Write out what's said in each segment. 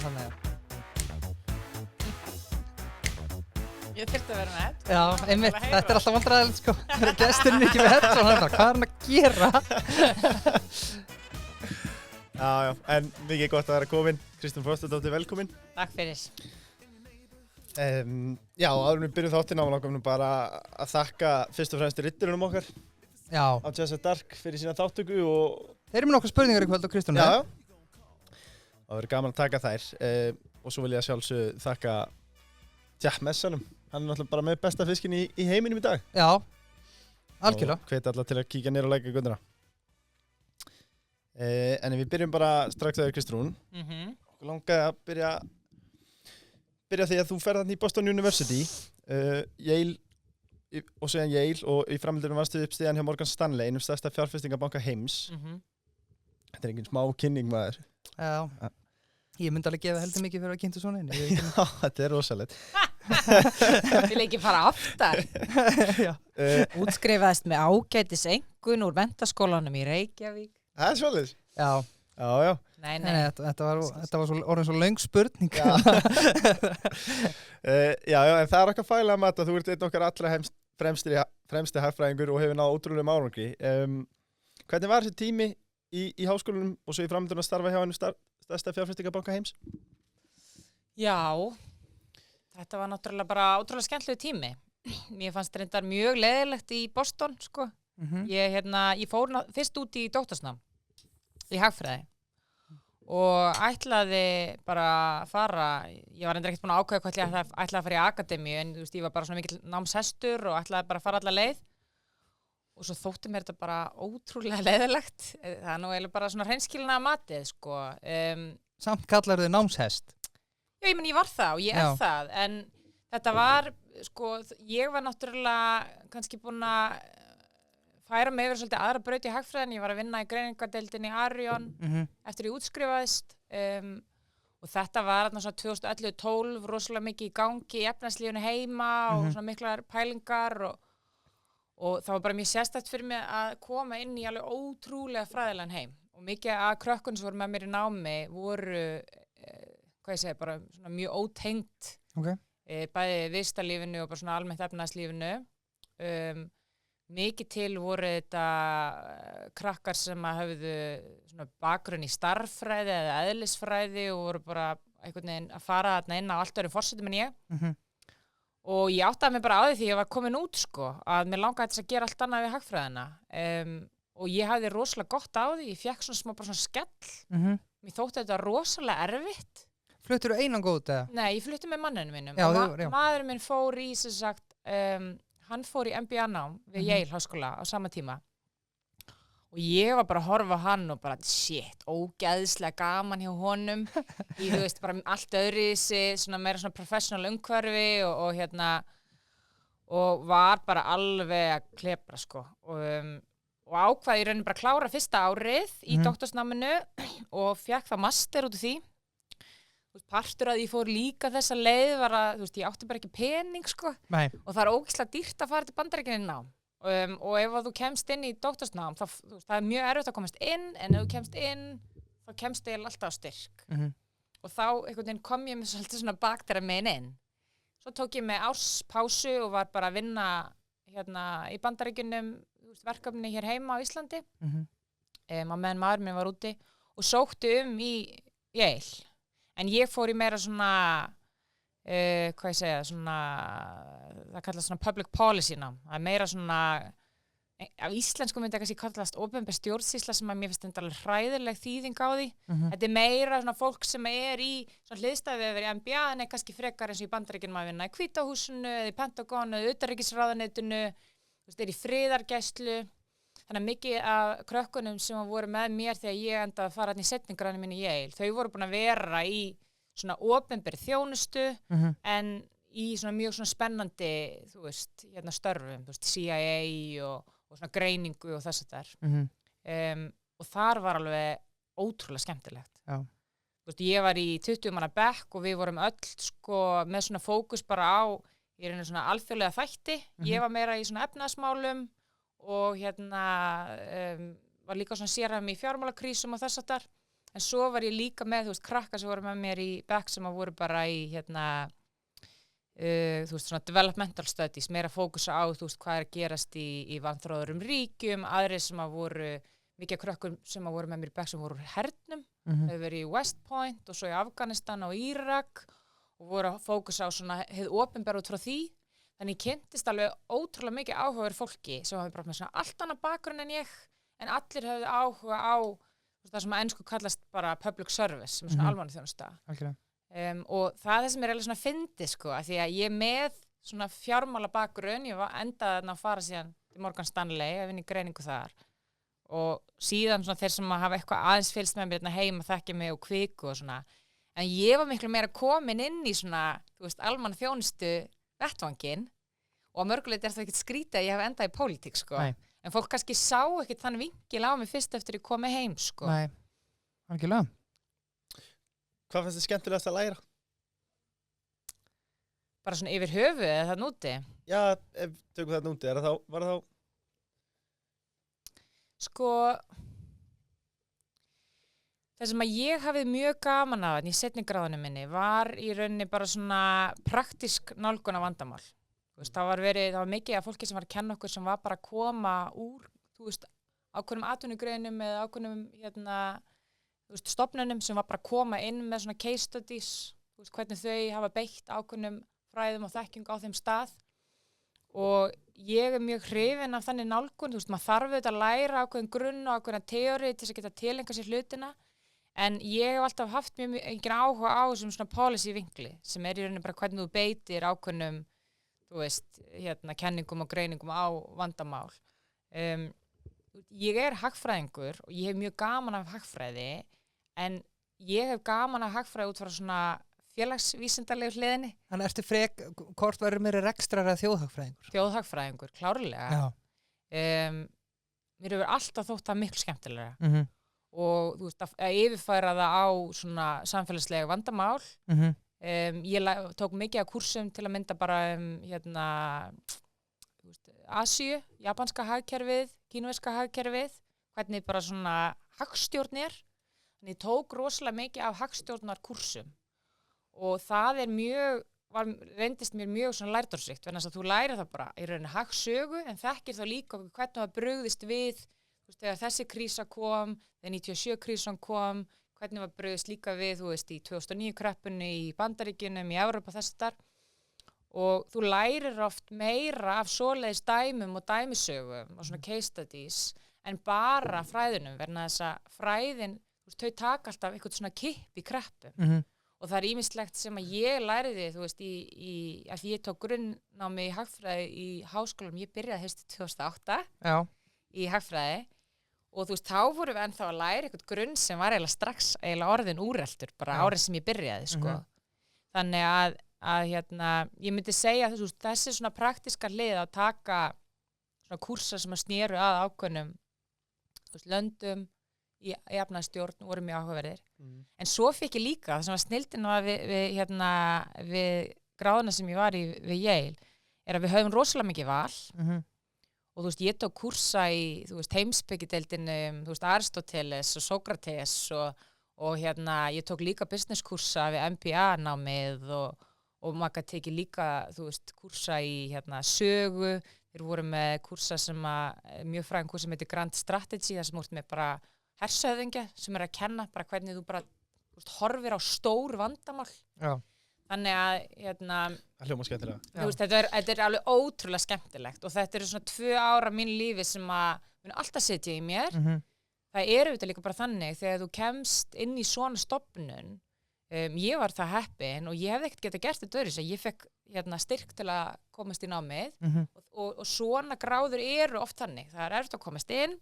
þannig. Ég þyrfti að vera með headphone. Já, einmitt, þetta alltaf vandræðilegt sko. Það gesturinn ekki með headphone, hann hvað hann að gera? Já, en mikið gott að vera komin. Kristrún Frostadóttir, velkomin. Takk fyrir. Já, áður við byrjum þáttinn á langar nú bara að þakka fyrst og fremst ritturunum okkar Já. á Jazz Dark fyrir sína þáttöku og... Þeir eru með nokkuð spurningar í kvöld á Kristrúnu. Já, það verður gaman að taka þær og svo vil ég að sjálfsögðu þakka Messanum. Hann er náttúrulega bara með besta fiskinn í heiminum í dag. Já, algjörlega. Og hvet alla til að kíkja niður og lækja gönduna. En við byrjum bara strax að Kristrún. Okkur langaði að byrja því að þú ferð þarna í Boston University, Yale og síðan Yale og í framhaldinu varstu uppstíðan hjá Morgan Stanley, einum stærsta fjárfestingabanka heims. Þetta er engin smá kynning maður. Já, ég myndi alveg gefa heldur mikið fyrir að kynntu svona inn. Já, þetta er rosalegt. Vil ekki fara aftar. Útskrifaðist með ágætis engun úr menntaskólanum í Reykjavík. Það er svolítið. Já. Já. Nei. Þetta var svo orðin svo löng spurning. Já, en það er okkar fælega mat að þú ert einn okkar allra fremsti hagfræðingur og hefur náð ótrúlegum árangri. Hvernig var þessi tími í háskólanum og svo í framhaldinu að starfa hjá einum stærsta fjárfestingabanka heims? Já. Þetta var náttúrulega bara ótrúlega skemmtilegu tími. Mér fannst reyndar mjög leiðilegt í Boston, sko. Ég fór fyrst út í doktorsnám í hagfræði og ætlaði bara að fara, ég var reyndar ekkert búin að ákveða hvað ég ætlaði að fara í akademíu en þú veist, ég var bara svona mikill námshestur og ætlaði bara að fara alla leið og svo þótti mér þetta bara ótrúlega leiðilegt. Það er nú eiginlega bara svona hreinskilna matið, sko. Samt kallar þau námshest? Já, ég var það og ég er það, en þetta var, sko, ég var náttúrulega kannski búin að færa mig yfir svolítið aðra braut í hagfræðin. Ég var að vinna í greiningadeildinni í Arion eftir ég útskrifaðist og þetta var svona 2011-12 rosalega mikið í gangi í efnahagslífinu heima og svona miklar pælingar og það var bara mjög sérstakt fyrir mig að koma inn í alveg ótrúlega fræðilegan heim og mikið af krökkun sem voru með mér í námi voru bara svona mjög ótengt bæði vistarlífinu og bara svona almennt efnahagslífinu. Mikið til voru þetta krakkar sem að höfðu svona bakgrunn í starffræði eða eðlisfræði og voru bara einhvern veginn að fara þarna inn á allt öðrum forsendum en ég. Og ég áttaði mig bara á því ég var komin út, sko, að mér langaði þess að gera allt annað við hagfræðina. Og ég hafði rosalega gott á því, ég fékk svona bara svona skell. Mér þótti þetta rosalega erfitt. Fluttirðu einangóð út eða? Nei, ég flutti með manninu mínum. Já, maðurinn minn fór í, sem sagt, hann fór í MBA-nám við Yale háskóla á sama tíma og ég var bara að horfa á hann og bara shit, ógeðslega gaman hjá honum í, þú veist, bara allt öðruvísi, svona meira svona professional umhverfi og var bara alveg að klepra, sko og ákvaði í rauninni bara að klára fyrsta árið í doktorsnáminu og fekk það master út af því. Partur að ég fór líka þessa leið var að, þú veist, ég átti bara ekki pening, sko. Nei. Og það er ógeðslega dýrt að fara til Bandaríkjanna í nám. Og ef þú kemst inn í doktorsnám, það er mjög erfitt að komast inn, en ef þú kemst inn, þá kemst ég alltaf á styrk. Og þá einhvern veginn kom ég með svolítið svona bakdæra megin inn. Svo tók ég með árspásu og var bara að vinna í Bandaríkjunum, verkefni hér heima á Íslandi. Á meðan maður minn var úti og sótti í Yale. En ég fór í meira svona, það kallast svona public policy nám. Það er meira svona, á íslensku myndi kannski kallast opinber stjórnsýsla sem að mér finnst þetta alveg hræðileg þýðing á því. Þetta er meira svona fólk sem er í svona hliðstæði við að vera í MBA en er kannski frekar eins og í Bandaríkjunum að vinna í Hvíta húsinu eða í Pentagon eða utanríkisráðuneytinu, þú veist, er í friðargæslu. Þannig að mikið af krökkunum sem voru með mér þegar ég endaði að fara í setningaránum minni í Yale, þau voru búin að vera í svona opinber þjónustu en í svona mjög svona spennandi, þú veist, störfum, þú veist, CIA og svona greiningu og þess að þar. Og þar var alveg ótrúlega skemmtilegt. Já. Þú veist, ég var í 20 manna bekk og við vorum öll, sko, með svona fókus bara á, ég er svona alþjóðlega þætti, ég var meira í svona efnahagsmálum og var líka svona sérhæfum í fjármálakrísum og þess að þar. en svo var ég líka með, þú veist, krakka sem voru með mér í bekk sem voru bara í, þú veist, svona developmental studies, meira fókusa á, þú veist, hvað að gerast í vanþróðurum ríkjum, aðrir sem voru, mikið krökkum sem voru með mér í bekk sem voru hernum, þau verið í West Point og svo í Afganistan og Írak og voru að fókusa á svona hið opinbera út frá því. Þannig ég kynntist alveg ótrúlega mikið áhugaður fólki sem hafi bara með svona allt annað bakgrunn en ég, en allir höfðu áhuga á það sem að ensku kallast bara public service, sem svona almannaþjónusta. Og það sem eiginlega svona fyndið, sko, að því að ég með svona fjármála bakgrunn, ég endaði að fara síðan til Morgan Stanley að vinna í greiningu þar og síðan svona þeir sem hafa eitthvað aðeins fylgst með mér heima þekkja mig og kviku og svona, en ég var miklu meira komin inn í svona, þú veist, almannaþjónustu vettvanginn og að mörguleiti það ekkert skrítið að ég hef endað í pólitík, sko. Nei. En fólk kannski sá ekkert þann vinkil á mig fyrst eftir ég komi heim, sko. Nei, algjörlega. Hvað finnst þið skemmtilegast að læra? Bara svona yfir höfuð eða það núti? Já, ef tökum það núti, var það þá? Sko, það sem að ég hafið mjög gaman af í seinni gráðunum minni var í rauninni bara svona praktísk nálgun af vandamál. Þú veist, það var mikið af fólki sem var að kenna okkur sem var bara að koma úr, þú veist, ákveðnum atvinnugreinum eða ákveðnum, þú veist, stofnunum sem var bara að koma inn með svona case studies, þú veist, hvernig þau hafa beitt ákveðnum fræðum og þekkingu á þeim stað. Og ég mjög hrifin af þannig nálgun, þú veist, maður þarf auðvitað að læra ákveðin grunn og ákveðin teóri til þess að geta tilenga sér hlutina, en ég hef alltaf haft mjög engin áhuga á þessum svona policy vinkli, sem í rauninni bara hvernig þú beitir ákveðnum, þú veist, kenningum og greiningum á vandamál. Ég hagfræðingur og ég hef mjög gaman af hagfræði, en ég hef gaman af hagfræði út frá svona félagsvísindalegu hliðinni. Þannig ertu hvort verður meiri rekstrar eða þjóðhagfræðingur? Þjóðhagfræðingur, klárlega. Já. Mér hefur alltaf þótt það miklu skemmtilegra. Og þú veist, að yfirfæra það á svona samfélagslega vandamál. Ég tók mikið af kursum til að mynda bara þú veist, Asíu, japanska hagkerfið, kínverska hagkerfið, hvernig bara svona hagstjórn er. Þannig ég tók rosalega mikið af hagstjórnarkursum. Og það reyndist mér mjög svona lærdómsríkt, vegna þess að þú lærir það bara í rauninni hagsögu, en þekkir þá líka hvernig það brugðist við, þú veist, þegar þessi krísa kom, þegar 97 krísan kom, hvernig það brugðist líka við, þú veist, í 2009 kreppunni, í Bandaríkjunum, í Evrópa, þess þar. Og þú lærir oft meira af svoleiðis dæmum og dæmisögum og svona case studies, en bara fræðunum, vegna þess að fræðin, þú veist, þau taka alltaf eitthvað svona kipp í kreppum. Og það ýmislegt sem að ég læriði, þú veist, að ég tók grunnnámi í hagfræði í háskólanum, ég byrjaði haustið 2008 í hagfræði og þú veist, þá vorum við ennþá að læra eitthvað grunn sem var eiginlega strax orðin úreltur, bara árið sem ég byrjaði, sko. Þannig að ég myndi segja að þessi svona praktíska hlið að taka svona kúrsa sem að snéru að ákveðnum, þú veist, löndum, í efnahagsstjórn voru mjög áhugaverðir. En svo fikk ég líka, það sem var snilldin við gráðuna sem ég var í við Yale, er að við höfum rosalega mikið val og þú veist, ég tók kursa í, þú veist, heimspekideildinum, þú veist, Aristoteles og Sókrates og ég tók líka business kursa við MBA-námið og maður gæti tekið líka, þú veist, kursa í sögu, þeir voru með kursa sem mjög fræðin kursa sem heitir Grand Strategy, þar sem voru með bara hersöðingja sem að kenna bara hvernig þú bara horfir á stór vandamál. Já. Þannig að það hljómar skemmtilega. Þú veist, þetta er alveg ótrúlega skemmtilegt og þetta eru svona 2 ár af mín lífi sem að mun alltaf setja í mér. Það eru auðvitað líka bara þannig þegar þú kemst inn í svona stofnun, ég var það heppin og ég hefði ekkert getað gert þetta öðruvísi, ég fekk styrk til að komast í námið og svona gráður eru oft þannig, það er erfitt að komast inn.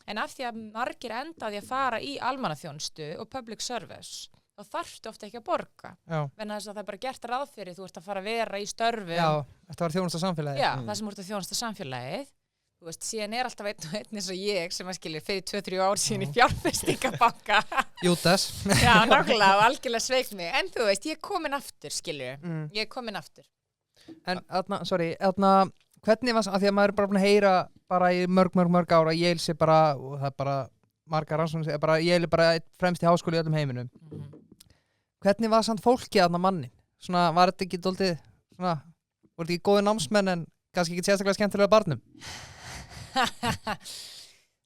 En af því að margir endaði að fara í almannaþjónustu og public service, þá þarftu ofta ekki að borga. Vegna þess að það er bara gert ráð fyrir, þú ert að fara að vera í störfum. Já, þetta var þjónusta samfélagið. Já, það sem ert að þjónusta samfélagið. Þú veist, síðan er alltaf einn eins og ég sem að skilja fyrir 2-3 ár síðan í fjárfestingabanka. Júdas. Já, nákvæmlega og algjörlega sveik mig. En þú veist, ég er komin aftur, skilju. Ég er komin aftur. En, hvernig var það, af því að maður er bara búin að heyra bara í mörg ára, Yale sé bara, og það er bara margar rannsóknir segja, bara Yale er bara einn fremsti háskóli í öllum heiminum. Hvernig var samt fólkið þarna mannin? Svona, var þetta ekki dálítið, svona, voru þetta ekki góði námsmenn en kannski ekki sérstaklega skemmtilega barnum?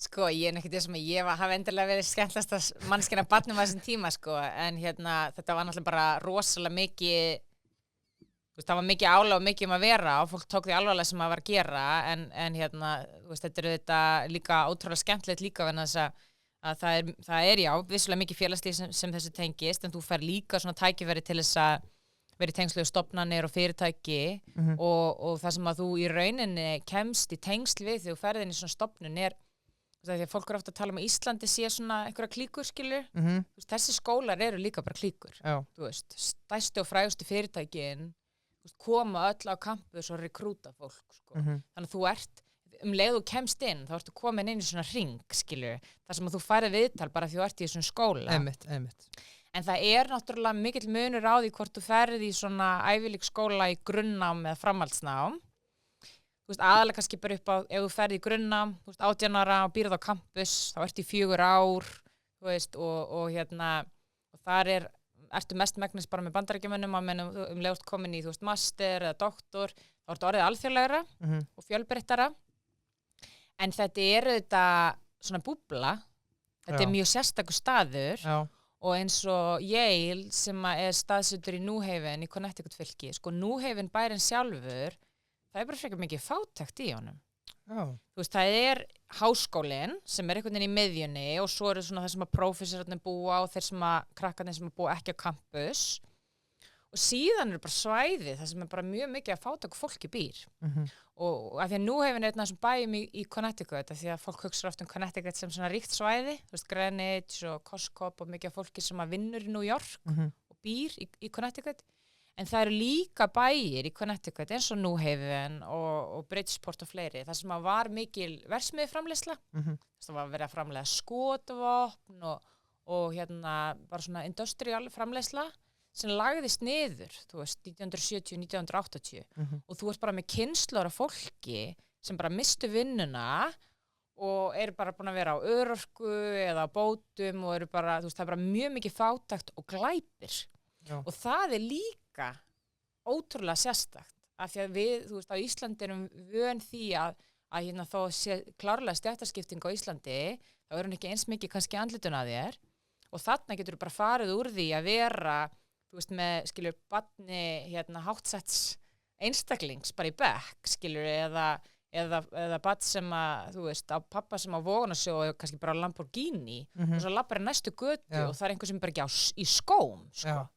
Sko, ég er nekkert þessum að ég hafi endilega verið skemmtilegasta mannskina barnum á þessum tíma, sko, en þetta var náttúrulega bara rosalega mikið, það var mikið álag og mikið að vera og fólk tók því alvarlega sem að var að gera, en þetta þetta líka ótrúlega skemmtilegt líka vegna þess að það er já, vissulega mikið félagslíf sem þessu tengist, en þú fær líka svona tækifæri til þess að vera í tengslegu stofnanir og fyrirtæki og það sem að þú í rauninni kemst í tengsl við þegar þú ferð inn í svona stofnun er því að fólk eru ofta að tala um að Íslandi sé svona einhverja klíkur, skilur. Þessi skólar eru líka bara klíkur. Stærstu og frægustu fyrirtækin koma öll á campus og rekrúta fólk, sko. Þannig að þú ert, leið þú kemst inn, þá ertu komin inn í svona ring, skilur, þar sem að þú færið viðtal bara því þú ert í þessum skóla. Einmitt. En það er náttúrulega mikill munur á því hvort þú ferð í svona ævilík skóla í grunnnám eða framhaldsnám. Aðalega kannski bara upp á, ef þú ferð í grunnnám, 18 ára og býrð á campus, þá ertu í 4 ár, og þar ertu mest megnis bara með Bandaríkjamönnum að menn leiðast komin í, master eða doktor, þá ertu orðið alþjóðlegra og fjölbreyttara. En þetta er þetta svona búbla, þetta er mjög sérstakur staður. Og eins og Yale sem er staðsettur í New Haven í Connecticut fylki, sko New Haven bærinn sjálfur, það er bara frekar mikið fátækt í honum. Það er háskólinn sem er einhvern veginn í miðjunni og svo eru svona það sem að prófessorarnir búa og þeir sem að krakkarnir sem að búa ekki á campus. Og síðan eru bara svæði það sem er bara mjög mikið að fátæku fólki býr. Og af því að New Haven er einn af þessum bæjum í Connecticut, af því að fólk hugsa oft Connecticut sem svona ríkt svæði, Greenwich og Costco og mikið af fólki sem að vinnur í New York og býr í Connecticut. En það eru líka bæir í Connecticut eins og New Haven og Bridgeport og fleiri, þar sem að var mikil verksmiðjuframleiðsla. Það var verið að framleiða skotvopn og bara svona industrial framleiðsla sem lagðist niður, 1970-1980 og þú ert bara með kynslur af fólki sem bara mistu vinnuna og eru bara búin að vera á örorku eða á bótum og eru bara, það er bara mjög mikið fátækt og glæpir. Og það er líka ótrúlega sérstakt af því að við, á Íslandi erum vön því að þó sé klárlega stéttaskipting á Íslandi, þá er hún ekki eins mikið kannski andlitun að þér og þarna getur þú bara farið úr því að vera með, skilur, barni háttsetts einstaklings bara í bekk, skilur, eða barn sem að, á pappa sem á Vogunarsjó og kannski bara Lamborghini og svo lappar í næstu götu og það er einhver sem bara ekki í skóm, sko.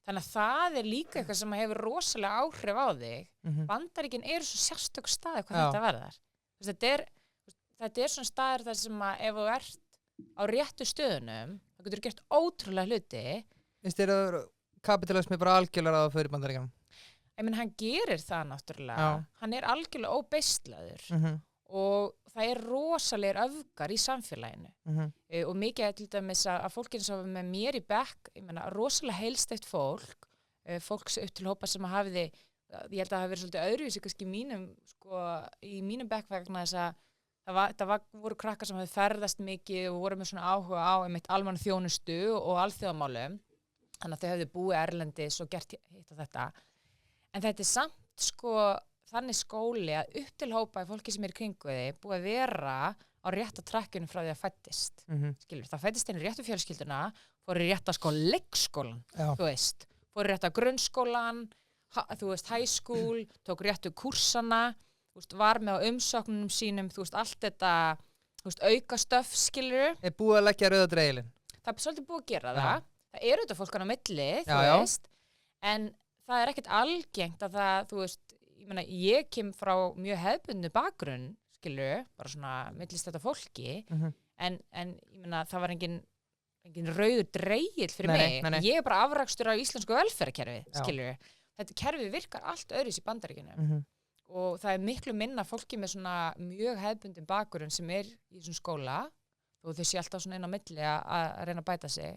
Þannig að það er líka eitthvað sem hefur rosalega áhrif á þig. Bandaríkin eru svo sérstök staði hvað þetta verðar. Þetta er svona staður þar sem að ef þú ert á réttu stöðunum, þá getur þú gert ótrúlega hluti. Finnst þér að kapitalismi bara algjörlega að fyrir Bandaríkjanum? Hann gerir það náttúrulega. Hann er algjörlega óbeistlaður og það er rosalegur öfgar í samfélaginu og mikið til dæmis að fólkinn sem var með mér í bekk, rosalega heilsteypt fólk upp til hópa sem hafiði, ég held að það hafi verið svolítið öðruvísi kannski í mínum bekk vegna þess að það voru krakkar sem hafi ferðast mikið og voru með svona áhuga á almannaþjónustu og alþjóðamálum, þannig að þau hefðu búið erlendis og gert hitt og þetta. En þetta er samt þannig skóli að upp til hópa í fólki sem er í kringu þig búið að vera á rétta trakkinu frá því að fættist. Skilur, það fættist inn í réttu fjölskylduna, fór í rétta leikskólan, fór í rétta grunnskólan, high school, tók réttu kursana, var með á umsóknunum sínum, allt þetta, auka stöf, skilur. Er búið að leggja rauða dreigilinn? Það er svolítið búið að gera það. Það eru þetta fólk á milli, en það er ekkert algengt að það, ég kem frá mjög hefðbundnu bakgrunn, skilur, bara svona millist þetta fólki, en það var engin rauður dreigill fyrir mig. Nei. Ég er bara afrakstur af íslensku velferðarkerfi, skilur. Þetta kerfi virkar allt öðruvísi í Bandaríkjunum og það er miklu minna fólki með svona mjög hefðbundin bakgrunn sem er í þessum skóla og þau sé alltaf svona inn á milli að reyna að bæta sig.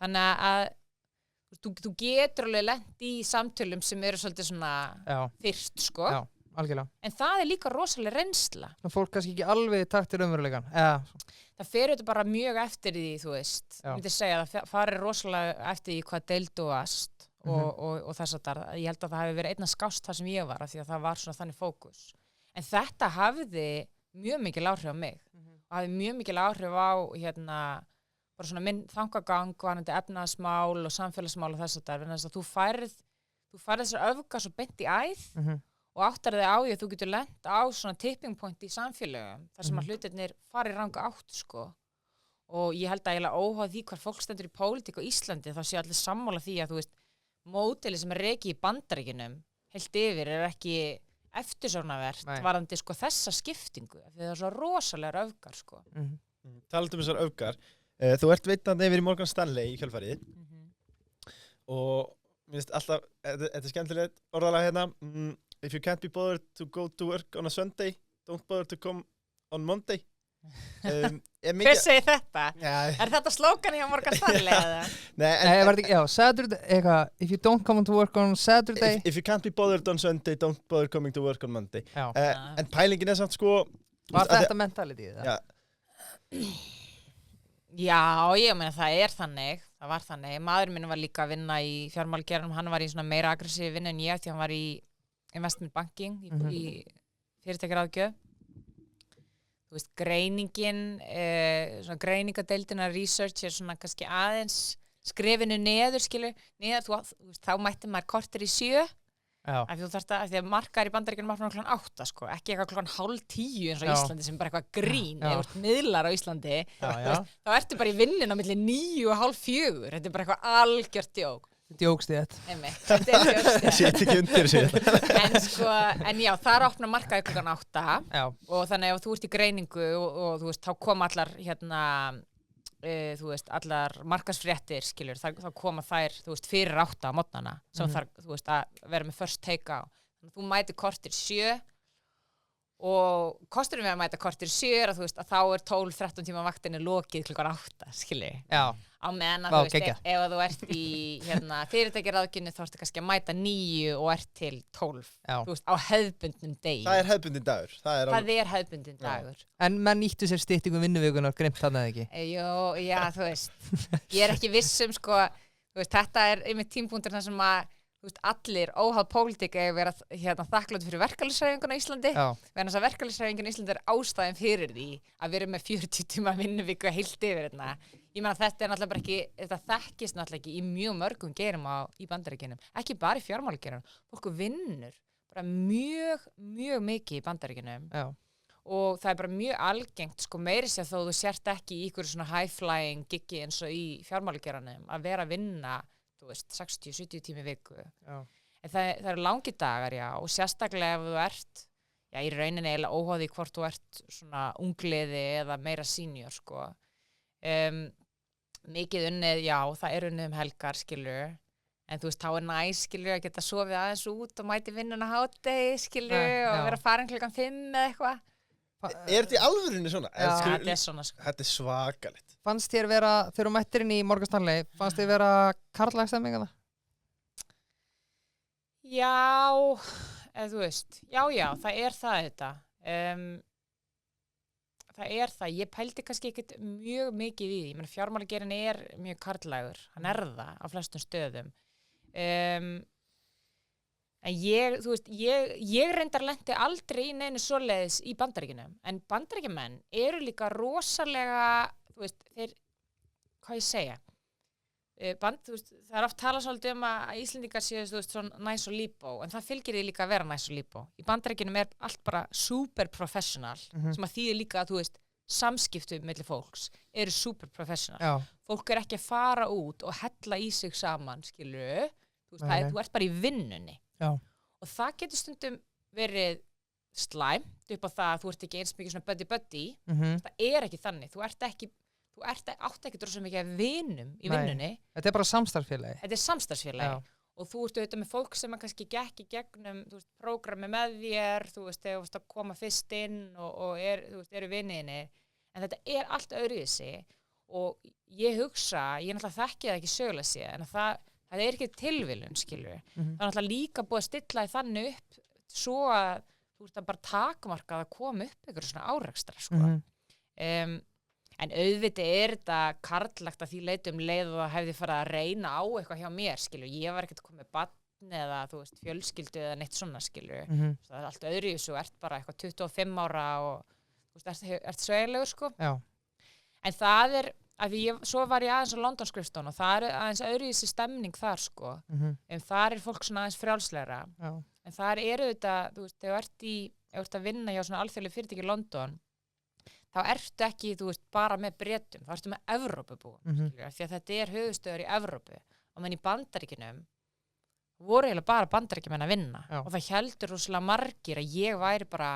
Þannig að þú getur alveg lent í samtölum sem eru svolítið svona fyrst, algjörlega. En það líka rosalega reynsla. Fólk kannski ekki alveg taktir umveruleikan. Það fer þetta bara mjög eftir því, þú veist. Já. Ég myndi segja að það farir rosalega eftir því hvað deild þú varst og þess að ég held að það hafi verið einna skást það sem ég var af því að það var svona þannig fókus. En þetta hafði mjög mikil áhrif á mig og hafði mjög mikil áhrif á bara svona minn þangagang varðandi efnahagsmál og samfélagsmál og þess að þú færð þessar öfgar svo beint í æð og áttar þig á því að þú getur lent á svona tipping point í samfélögum þar sem að hlutirnir fari ranga átt sko. Og ég held að eiginlega óháð því hvar fólk stendur í pólitík á Íslandi þá sé allir sammála því að þú veist módeli sem rekið í Bandaríkjunum heilt yfir ekki eftirsóknarvert varðandi sko þessa skiptingu því það er svo rosalegar öfgar sko. Talandi þessar öfgar, þú ert veitandi yfir í Morgan Stanley í kjölfarið og mér finnst alltaf, þetta skemmtilegt orðalag hérna, if you can't be bothered to go to work on a Sunday, don't bother to come on Monday. Hver segir þetta? Er þetta slókan hjá Morgan Stanley eða? Nei, Saturday, if you don't come to work on Saturday. If you can't be bothered on Sunday, don't bother coming to work on Monday. En pælingin samt sko... Var þetta mentalityð? Já, ég meina það þannig. Það var þannig. Maðurinn minn var líka að vinna í fjármálageiranum. Hann var í svona meira aggressív vinnu en ég því hann var í investment banking í fyrirtækjaráðgjöf. Þú veist, greiningin, svona greiningadeildina research svona kannski aðeins skrefinu neður, þá mætti maður korter í 7 af því að markaðir í Bandaríkjunum opna klukkan 8 sko, ekki eitthvað klukkan 9:30 eins og Íslandi sem bara eitthvað grín eða miðlar á Íslandi, þá ertu bara í vinnin á milli 9 og hálf 4, þetta er bara eitthvað algjört djók. Djókstið. Þetta er djókstið. Sett ekki undir sér. En já, þar opna markaðir klukkan 8 og þannig ef þú ert í greiningu og þú veist, þá kom allar þú veist, allar markaðsfréttir skilur, þá koma þær, þú veist, fyrir 8 á morgnana sem þarf, þú veist, að vera með first take á. Þannig að þú mætir kortir 7 og kosturinn við að mæta kortir 7 að þú veist, að þá er 12-13 tíma vaktinni lokið klukkan 8, skilur. Já. Á meðan að þú veist, ef þú ert í fyrirtækjaráðgjöfinni þá ertu kannski að mæta 9 og ert til 12, þú veist, á hefðbundnum degi. Það er hefðbundin dagur. Það er hefðbundin dagur. En menn nýttu sér styttingu vinnuvikunar grimt þarna eða ekki? Já, þú veist, ég er ekki vissum, sko, þú veist, þetta er einmitt tímpunktur þar sem að, þú veist, allir óháð pólitík að vera þakkláttir fyrir verkalýðshreyfinguna í Íslandi, vegna þess að verkalýðshreyfinguna í Íslandi er ástæðan fyrir því að vera með 40 tíma vinnuviku heilt yfir hérna. Ég meina þetta er náttúrulega bara ekki, þetta þekkist náttúrulega ekki í mjög mörgum geirum í Bandaríkjunum, ekki bara í fjármálageiranum, fólk vinnur bara mjög mikið í Bandaríkjunum og það er bara mjög algengt, sko, meiri sér þó þú sért ekki í ykkur svona high-flying giggi eins og í fjármálageiranum að vera að vinna, þú veist, 60-70 tími viku. En það eru langi dagar, já, og sérstaklega ef þú ert, já, í rauninni eiginlega óháði hvort þú ert svona ungliði eða meira senior, sko. Mikið unnið, já, það er unnið helgar, skilur, en þú veist, þá er næs, skilur, að geta sofið aðeins út og mæti vinnuna hádegi, skilur, og vera farin klukkan 5 eða eitthvað. Er þetta í alvörunni svona? Já, þetta er svona, sko. Þetta er svakalegt. Fannst þér vera, þegar þú mættir inn í Morgan Stanley, fannst þér vera karllægstemming eða? Já, þú veist, já, það er það þetta. Það er það, ég pældi kannski ekkert mjög mikið í því. Ég meina, fjármálageirinn er mjög karllægur, hann er það á flestum stöðum. En þú veist, ég reyndar lenti aldrei í neinu svoleiðis í Bandaríkjunum, en Bandaríkjamenn eru líka rosalega, þú veist, hvað ég segja, þú veist, það er oft talað svolítið að Íslendingar séu, þú veist, svona næs og líbó, en það fylgir því líka að vera næs og líbó. Í Bandaríkjunum er allt bara super professional, sem að þýðir líka að, þú veist, samskiptu milli fólks eru super professional. Já. Fólk er ekki að fara út og hella í sig saman, skilur, þú veist, þú ert bara í vinnunni. Já. Og það getur stundum verið slæmt upp á það að þú ert ekki eins mikið svona buddy-buddy. Það er ekki þannig. Þú átt ekki drosa mikið af vinum í vinnunni. Þetta er bara samstarfsfélagi. Þetta er samstarfsfélagi. Og þú ert auðvitað með fólk sem kannski gekk í gegnum, þú veist, prógrami með þér, þú veist, þegar þú veist að koma fyrst inn og eru vinninni. En þetta er allt öðruvísi og ég hugsa, ég náttúrulega þekki það ekki sögulega sé, en það er ekki tilviljun, skilur. Það er náttúrulega líka búið að stilla því þannig upp svo að þú veist, að bara takmarka að koma upp ykkur svona árekstra, sko. En auðvitað þetta karlagt að því leitum leið og það hefði farið að reyna á eitthvað hjá mér, skilur. Ég var ekkert komið barn eða, þú veist, fjölskyldu eða neitt svona, skilur. Það allt öðru í þessu, ert bara eitthvað 25 ára og, þú veist, ert sveiglegur, sko. Já. En það að svo var ég aðeins á London-skrifstofan og það aðeins öðru í þessi stemning þar, sko. En þar fólk svona aðeins frjálslegra. Já. En þar þetta, þú veist, þegar þú ert að vinna hjá svona alþjóðlegu fyrirtæki í London, þá ertu ekki, þú veist, bara með Bretum, þá ertu með Evrópubúum, því að þetta höfuðstöður í Evrópu. Og menn í Bandaríkjunum voru eiginlega bara Bandaríkjumenn að vinna. Já. Og það heldur rosalega margir að ég væri bara,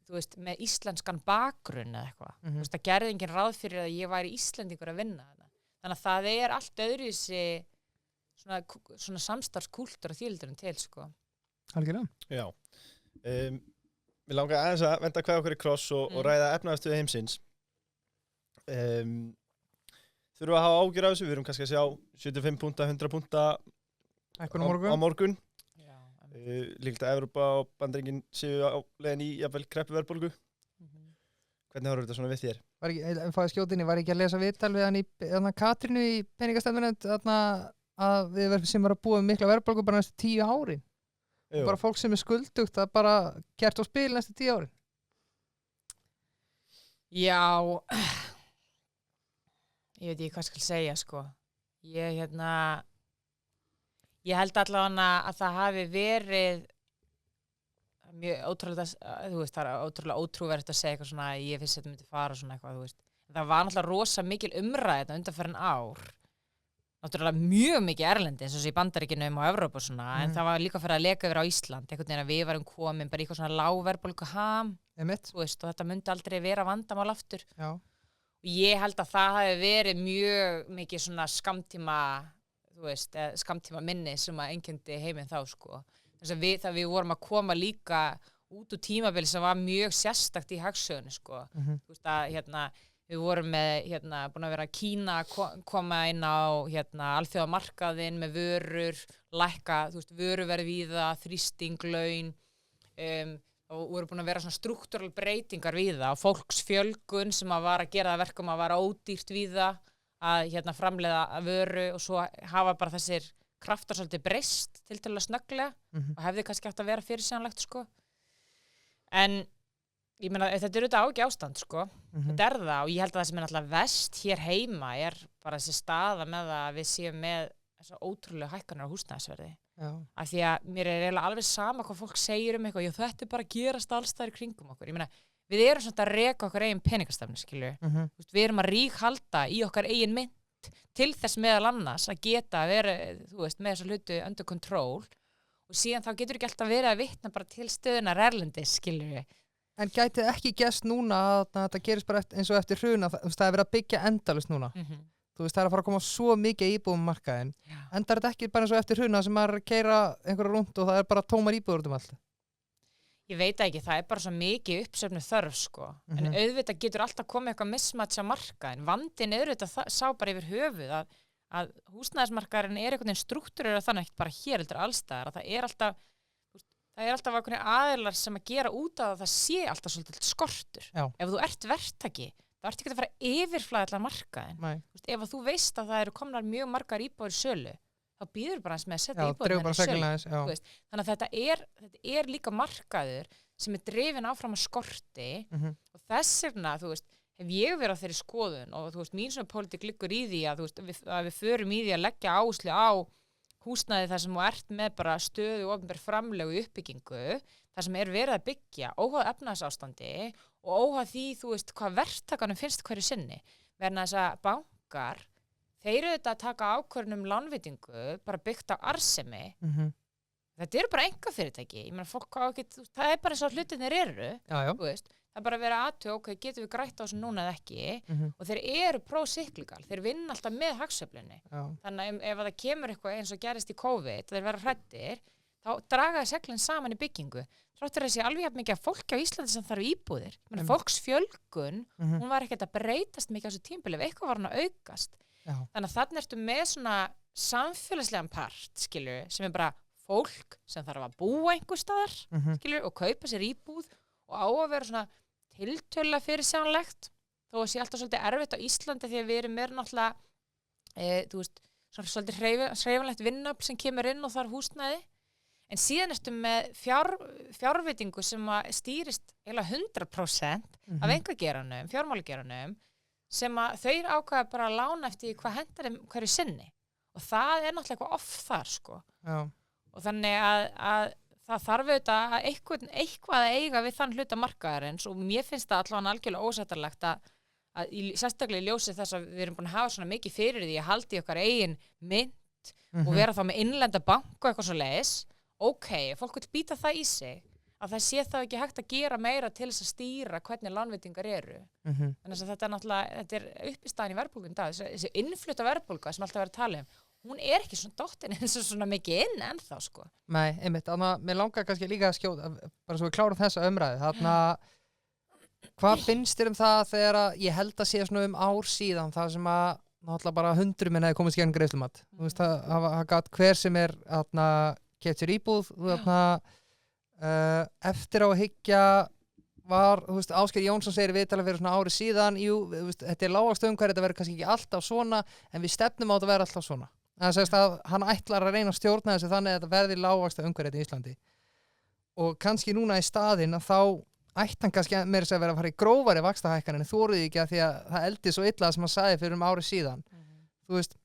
þú veist, með íslenskan bakgrunn eða eitthvað. Þú veist, það gerði enginn ráð fyrir að ég væri Íslendingur að vinna. Þannig að það allt öðruvísi svona samstarfskúltúr og þýldurum til, sko. Algjörlega. Já. Mér langar aðeins að venda hvað okkur í kross og ræða efnahagsstöðu heimsins. Þurfum við að hafa ágjör af þessu, við erum kannski að sjá 75 púnta, 100 púnta á morgun. Líkt að Evrópa og Bandaríkin séu á leiðin í jafnvel kreppuverðbólgu. Hvernig horfir þetta svona við þér? Var ekki að lesa viðtal við hann í Katrínu í peningastefnunefnd að við sem var að búa mikla verðbólgu bara næstu 10 árin. Og bara fólk sem skuldugt að bara kert á spil næstu 10 árin. Já, ég veit ekki hvað skal segja, sko. Ég held allavega að það hafi verið mjög ótrúlega, þú veist, það ótrúlega ótrúverðt að segja eitthvað svona, ég finnst þetta myndi fara svona eitthvað, þú veist. Það var náttúrulega rosa mikil umræða þetta undanfarin ár. Náttúrulega mjög mikið erlendi eins og þessi í Bandaríkjunum og Evrópu og svona, en það var líka fyrir að leka yfir á Ísland, einhvern veginn að við varum komin bara í eitthvað svona lágverðbólgu þú veist, og þetta myndi aldrei vera vandamál aftur. Já. Og ég held að það hafi verið mjög mikið svona skammtíma, þú veist, skammtíma minni sem að einkenndi heiminn þá, sko. Þess að við vorum að koma líka út úr tímabili sem var mjög sérstakt í hagsögunni, sko. Þú veist að, við vorum með, búin að vera Kína koma inn á, alþjóðamarkaðinn með vörur, lækka, þú veist, vöruverð víða, þrýsting, laun, og voru búin að vera svona struktúral breytingar víða og fólksfjölgun sem að var að gera það verkum að vara ódýrt víða að, framleiða vöru og svo hafa bara þessir kraftar svolítið breyst til að snögglega og hefði kannski átt að vera fyrirsjáanlegt, sko. En ég meina, þetta auðvitað á ekki ástand, sko. Þetta það og ég held að það sem náttúrulega verst hér heima bara þessi staða með að við séum með þessa ótrúlega hækkanir á húsnæðisverði. Af því að mér eiginlega alveg sama hvað fólk segir eitthvað, já þetta bara gerast alls staðar í kringum okkur. Ég meina, við erum svona að reka okkar eigin peningastefnu, skilju. Við erum að ríghalda í okkar eigin mynt til þess meðal annars að geta verið, þú veist, með þessa hluti under control og síðan þá getur ekki alltaf verið að vitna bara til stöðunar erlendis, skilju. En gæti ekki gerst núna að þetta gerist bara eins og eftir hrun að það er verið að byggja endalaust núna. Þú veist, það er að fara að koma svo mikið íbúðum markaðinn. Endar þetta ekki bara eins og eftir hrun sem maður keyra einhverja rúnd og það er bara tómar íbúður út allt? Ég veit ekki, það er bara svo mikið uppsöfnu þörf, sko. En auðvitað getur alltaf komið eitthvað mismatch á markaðinn. Vandinn auðvitað sá bara yfir höfuð að húsnæðismarkaðurinn einhvern veginn strúktúrur þannig ekki bara hér heldur allstaðar að það er alltaf einhverjum aðilar sem að gera út af það sé alltaf svolítið skortur. Já. Ef þú ert verktaki, þá ert ekki að fara að yfirflæða allar markaðinn. Ef þú veist að það eru komnar mjög margar íbúðir í sölu, þá býður bara eins með að setja íbúðirnar í sölu. Þannig að þetta er líka markaður sem er drifin áfram að skorti og þess vegna, þú veist, hef ég verið á þeirri skoðun og þú veist, mín svona pólitík liggur í því að, þú veist, að við förum í því að leggja áherslu á húsnæði þar sem þú ert með bara stöðu og opinber framlegu uppbyggingu, þar sem er verið að byggja óháð efnahagsástandi og óháð því, þú veist, hvað verktakanum finnst hverju sinni. Verðan þess að bankar, þeir eru þetta að taka ákvörðun lánveitingu, bara byggt á arðsemi. Þetta eru bara einkafyrirtæki. Ég meina, fólk á ekki, það er bara eins og hlutirnir eru, þú veist. Það er bara að vera aðtöð, ok, getum við grætt á þessu núna eða ekki og þeir eru pro-cyclical, þeir vinna alltaf með hagsveiflunni. Þannig að ef það kemur eitthvað eins og gerist í COVID, þeir vera hræddir, þá dragaði seglinn saman í byggingu. Þráttur að sé alveg jafn mikið af fólki á Íslandi sem þarf íbúðir. Fólksfjölgun, hún var ekkert að breytast mikið á þessu tímabili, ef eitthvað var hann að aukast. Þannig að þarna ertu með svona samfélagslegan part, skilur, sem er bara fólk sem þarf að búa einhver staðar, skilur, og kaupa sér íbúð og á að vera svona tiltölulega fyrirsjáanlegt, þó að sé alltaf svolítið erfitt á Íslandi því að við erum meira náttúrulega, þú veist, svona svolítið hreyfanlegt vinnuafl sem kemur inn og þarf húsnæði. En síðan ertu með fjárveitingu sem að stýrist eiginlega 100% af einhvergeranum, fjármálageranum, sem að þau ákveða bara að lána eftir hvað hentar þeim hverju sinni. Og það er náttúrulega eitthvað off þar, sko. Já. Og þannig að það þarf auðvitað að eitthvað að eiga við þann hluta markaðarins og mér finnst það allavega algjörlega ósættarlegt að sérstaklega í ljósi þess að við erum búin að hafa svona mikið fyrir því að halda í okkar eigin mynt og vera þá með innlenda bank og eitthvað svo leiðis. Ok, fólk vil býta það í sig að það sé þá ekki hægt að gera meira til þess að stýra hvernig lánveitingar eru. Þannig að þetta er náttúrulega, þetta er uppistaðan í verðbólgun dag, þessi innflutta verðbólga sem alltaf verið að tala hún er ekki svona dottin eins og svona mikið inn ennþá, sko. Nei, einmitt, þannig að mér langar kannski líka að skjóta, bara svo við klárum þessa umræðu, þannig að hvað finnst þér það þegar að ég held að sé svona ár síðan það sem að náttúrulega bara 100 minna hefði komist gegn greiðslumat. Þú veist, það gat hver sem er keypt sér íbúð, eftir á að hyggja var, þú veist, Ásgeir Jónsson segir viðtalið fyrir svona ári síðan, þetta er lágvaxtaumhverfi, þetta verður kannski ekki alltaf svona, en við stefnum á þetta verður alltaf svona. Það segist að hann ætlar að reyna að stjórna þessu þannig að þetta verði lágvaxtaumhverfi í Íslandi. Og kannski núna í staðinn að þá ætti hann kannski meira að vera að fara í grófari vaxtahækkanir en þoruði ekki að því að það eldi svo illa sem hann sagði fyrir ári síðan. Þú veist,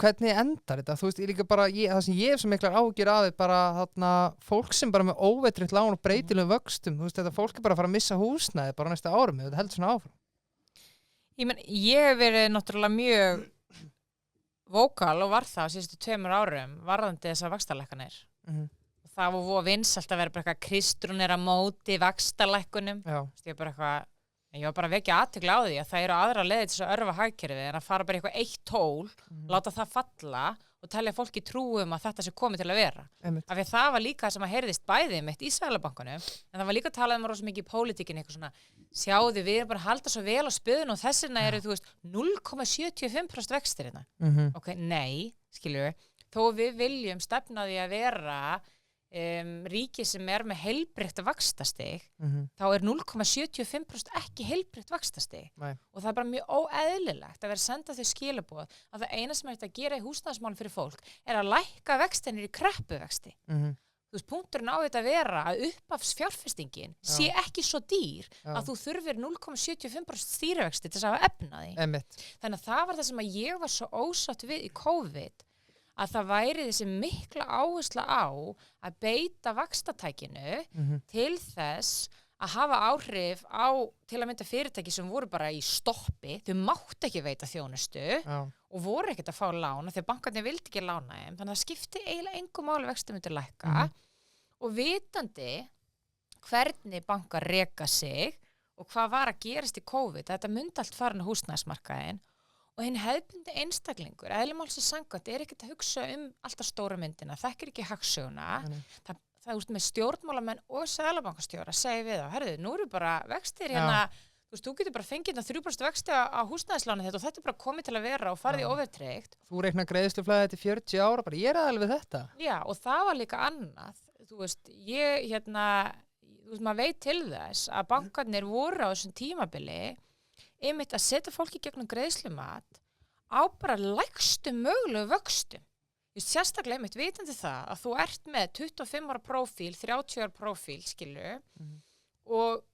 hvernig endar þetta? Þú veist, ég líka bara, það sem ég hef svo miklar áhyggjur af er bara þarna fólk sem bara með óveitrygt lán og breytilegum vöxtum, þú veist, þetta fólk er bara að fara að missa húsnæði bara næsta árum, þetta heldur svona áfram. Ég hef verið náttúrulega mjög vókal og var það á síðustu 2 árum varðandi þessar vaxtalækkanir. Það var voða vinsælt að vera bara eitthvað Kristrún er að móti vaxtalækkunum. Ég var bara að vekja athygli á því að það eru aðra leiðir til að örva hagkerfið en að fara bara eitthvað eitt tól, láta það falla og telja fólki trú að þetta sé komið til að vera. Af því að það var líka sem að heyrðist bæði mitt í Seðlabankanum, en það var líka talað rosa mikið í pólitíkinni, eitthvað svona, sjáðu við erum bara að halda svo vel á spöðun og þess vegna eru, þú veist, 0,75% vextir hérna. Ok, nei, skilju, þó við viljum stefna því að vera ríki sem er með heilbrigt vaxtastig, þá er 0,75% ekki heilbrigt vaxtastig. Og það er bara mjög óeðlilegt að vera að senda þau skilaboð að það eina sem er þetta að gera í húsnæðismálum fyrir fólk er að lækka vextinir í kreppuvexti. Þú veist, punkturinn á þetta að vera að uppafsfjárfestingin sé ekki svo dýr að þú þurfir 0,75% stýrivexti til þess að hafa efna því. Þannig að það var það sem að ég var svo ósátt við í COVID, að það væri þessi mikla áhersla á að beita vaxtatækinu til þess að hafa áhrif á til að mynda fyrirtæki sem voru bara í stoppi, þau máttu ekki veita þjónustu og voru ekkert að fá lána þegar bankarnir vildi ekki lána þeim, þannig að það skipti eiginlega engu máli vextum myndir lækka og vitandi hvernig bankar reka sig og hvað var að gerast í COVID, þetta myndi allt farin á húsnæðismarkaðinn. Og hinn hefðbundi einstaklingur, eðlumálsins samkvæmt, er ekkert að hugsa alltaf stóra myndina, þekkir ekki hagsöguna. Það er með stjórnmálamenn og seðlabankastjóra að segja við þá, herðu, nú eru bara vextir hérna, þú getur bara fengið 3% vexti á húsnæðisláni þetta og þetta er bara komið til að vera og farið óvertryggt. Þú reiknar greiðsluflæði til 40 ára, bara ég er aðalveg við þetta. Já, og það var líka annað. Þú veist, maður veit til þess að bankarnir voru á þessum tímabili einmitt að setja fólki gegnum greiðslumat á bara lægstu mögulegu vöxtum. Just sérstaklega einmitt vitandi það að þú ert með 25 ára prófíl, 30 ára prófíl, skilu, og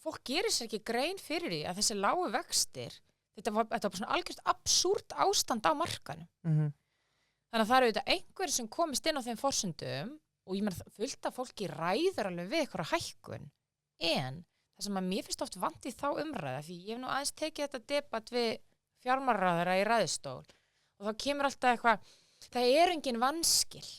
fólk gerir sér ekki grein fyrir því að þessi lágu vextir, þetta var bara svona algjörst absúrt ástand á markanum. Þannig að það eru auðvitað einhverjir sem komist inn á þeim forsendum og ég meina fullt af fólki ræður alveg við eitthvað hækkun, en það sem að mér finnst oft vant í þá umræða, því ég hef nú aðeins tekið þetta debatt við fjármálaráðherra í ræðustól og þá kemur alltaf eitthvað, það er engin vanskil.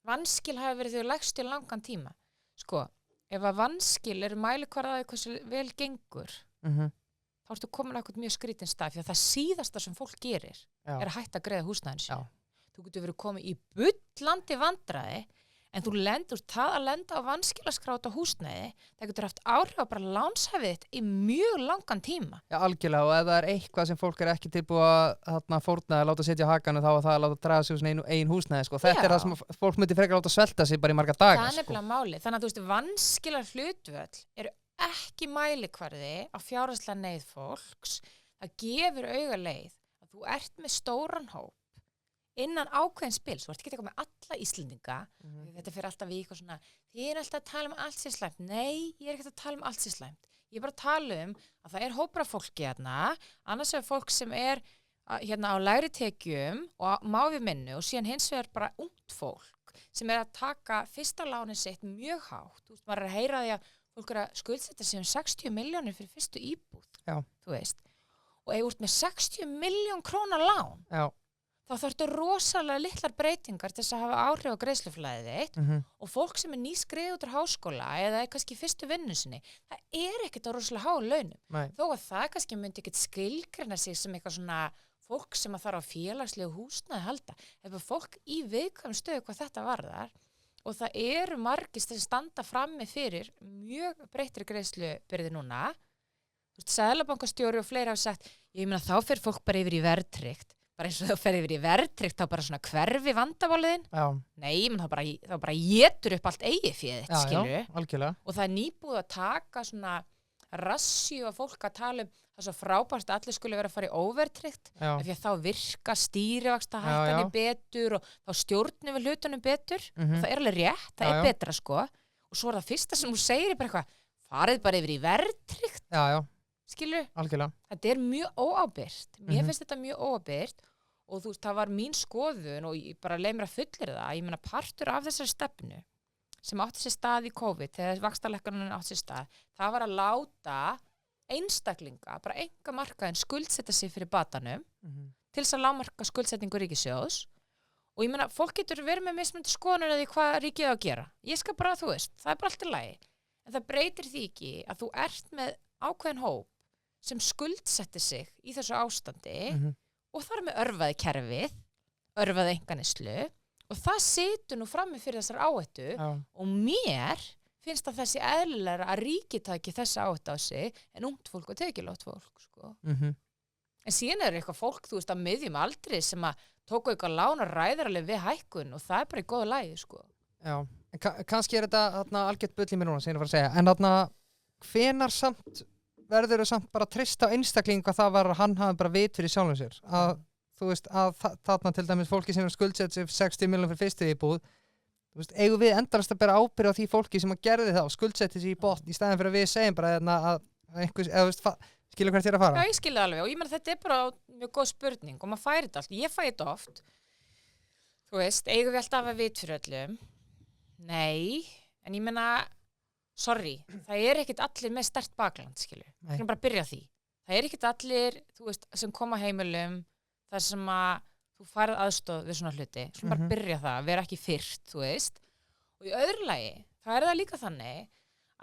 Vanskil hafi verið þau lægstu í langan tíma. Sko, ef að vanskil eru mælikvarðaði hversu vel gengur, þá ertu komin á eitthvað mjög skrítinn stað, því að það síðasta sem fólk gerir er að hætta að greiða húsnæðinu sínu. Þú getur verið komið í bullandi vandræði, En þú lendur, það að lenda á vanskilaskráta húsnæði, það getur haft áhrif á bara lánshæfið þitt í mjög langan tíma. Já, algjörlega, og ef það eitthvað sem fólk ekki tilbúið að fórna að láta setja á hakanum, þá það að láta draga sig úr ein húsnæði, sko. Þetta það sem fólk myndi frekar láta svelta sig bara í marga daga, Það nefnilega máli. Þannig að þú veist, vanskilar hlutvöll eru ekki mælikvarði á fjárhagslega neyð fólks. Það gefur augaleið að þú ert með stóran hóp innan ákveðin spil, svo ert ekki eitthvað með alla Íslendinga, þetta fyrir alltaf í eitthvað svona, þið alltaf að tala allt sér slæmt, nei, ég ekki að tala allt sér slæmt, ég bara að tala að það hópur af fólki hérna, annars fólk sem hérna á lægri tekjum og máfi minnu og síðan hins vegar bara ungt fólk sem að taka fyrsta lánin sitt mjög hátt, þú veist, maður að heyra því að fólk að skuldsetja sig 60 milljónir fyrir fyrstu íbúð, þú veist, og ef þú ert með 60 milljón króna lán, þá þarftu rosalega litlar breytingar til þess að hafa áhrif á greiðsluflæðið þitt og fólk sem nýskrið út úr háskóla eða kannski fyrstu vinnu sinni, það ekkert á rosalega háu launum. Þó að það kannski myndi ekkert skilgreina sig sem eitthvað svona fólk sem að þarf á félagslegu húsnæði halda. Það fólk í viðkvæmum stöðu hvað þetta varðar og það eru margir sem standa frammi fyrir mjög breyttri greiðslubyrði núna. Seðlabankastjóri og fleiri hafa sagt, ég meina þá fer fólk bara yfir í verðtryggt. Bara eins og þá fer yfir í verðtryggt þá bara svona hverfi vandamálin. Nei, menn þá bara étur upp allt eigið féð, skilju. Og það nýbúið að taka svona rassíu að fólk að tala það svo frábært að allir skulle vera að fara í óverðtryggt, af því að þá virka stýrivaxtahækkanir betur og þá stjórnum við hlutunum betur og það alveg rétt, það betra sko. Og svo það fyrsta sem þú segir bara eitthvað, farið bara yfir í verðtryggt. Skilju? Algjörlega. Þetta mjög óábyrgt. Mér finnst þetta mjög óábyrgt og þú veist, það var mín skoðun og ég bara leið mér að fullyrða það. Ég meina partur af þessari stefnu sem átti sér stað í COVID, þegar vaxtalækkunin átti sér stað, það var að láta einstaklinga, bara einkamarkaðinn skuldsetja sig fyrir batanum til þess að lágmarka skuldsetningu ríkissjóðs og ég meina, fólk getur verið með mismunandi skoðanir að því hvað ríkið á að gera. Ég skal bara, þú veist, það bara allt í lagi. En það breytir því ekki að þú ert með ákveðin hóp sem skuldsetti sig í þessu ástandi og þar með örfaði kerfið, örfaði einkaneyslu og það situr nú frammi fyrir þessar áhættu og mér finnst að þessi eðlilega að ríkið taki þessa áhættu á sig en ungt fólk og tekjulátt fólk, sko. En síðan eitthvað fólk, þú veist, að miðjum aldri sem að tóku eitthvað lán og ræðir alveg við hækkun og það bara í góðu lagi, sko. Já, en kannski þetta algjört bull í mér núna, sem ég að fara að segja, en hvenær samt verður þau samt bara að treysta á einstakling hvað það var að hann hafi bara vit fyrir sjálfum sér að þú veist að þarna til dæmis fólki sem skuldsett sér 60 miljónir fyrir fyrstu íbúð þú veist, eigum við endast að bera ábyrgð á því fólki sem að gerði það og skuldsetti sér í botn í staðin fyrir að við segjum bara að einhvers, eða þú veist, skilur hvert þér að fara? Já, ég skilur alveg og ég meina þetta bara mjög góð spurning og maður færi þetta allt, ég fæ þetta oft þú veist, eigum við alltaf að vit fyrir öllum? Nei, en ég meina sorry, það ekkert allir með sterkt bakland, skilju. Það bara byrja á því. Það ekkert allir, þú veist, sem koma heimilum, þar sem að þú færð aðstoð við svona hluti. Svo bara byrja það, vera ekki fyrst, þú veist. Og í öðru lagi, það það líka þannig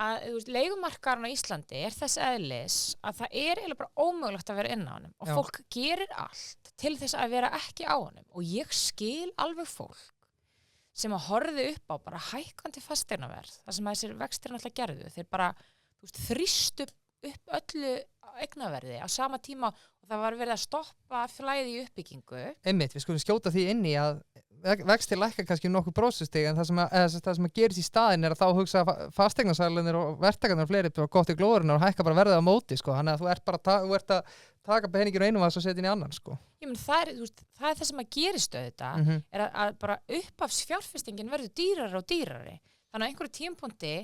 að þú veist, leigumarkaðurinn á Íslandi þess eðlis að það eiginlega bara ómögulegt að vera inn á honum og fólk gerir allt til þess að vera ekki á honum og ég skil alveg fólk sem að horfðu upp á bara hækkandi fasteignaverð, það sem að þessir vextir náttúrulega gerðu, þeir bara þrýstu upp öllu eignaverði á sama tíma og það var verið að stoppa flæði í uppbyggingu. Einmitt, við skulum skjóta því inn í að vextir lækka kannski nokkuð prósustig en það sem að gerist í staðin að þá hugsa fasteignasalunir og verktakarnir og fleiri bara gott í glórunum og hækka bara verðið á móti, sko, þannig að þú ert að taka peningir á einum og setja inn í annan, sko. Ég menn, það það sem að gerist auðvitað, að bara upphafsfjárfestingin verður dýrari og dýrari. Þannig að einhverju tímapunkti,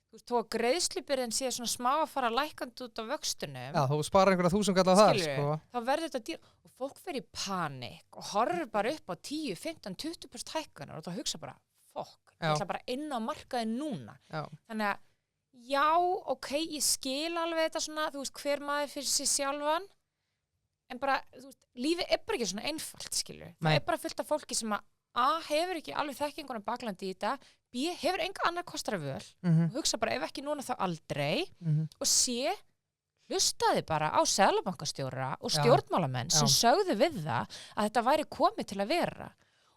þú veist, þó að greiðslubyrðin sé svona smá að fara lækandi út á vöxtunum. Já, þú sparar einhverja 1000 kall á það, sko. Þá verður þetta dýr og fólk fer í panik og horfir bara upp á 10, 15, 20% hækkunar og þá hugsa bara, ég ætla bara inn á markaði núna. Já. Þannig að, já, ok, ég skil alveg þetta svona, þú veist, hver maður fyrir sig sjálfan, en bara, þú veist, lífið bara ekki svona einfalt, skilur. Það bara fullt af fólki sem að A, hefur ekki alveg þekkingunum baklandi í þetta, B, hefur enga annar kostara völ og hugsa bara ef ekki núna þá aldrei og C, hlustaði bara á seðlabankastjóra og stjórnmálamenn sem sögðu við það að þetta væri komið til að vera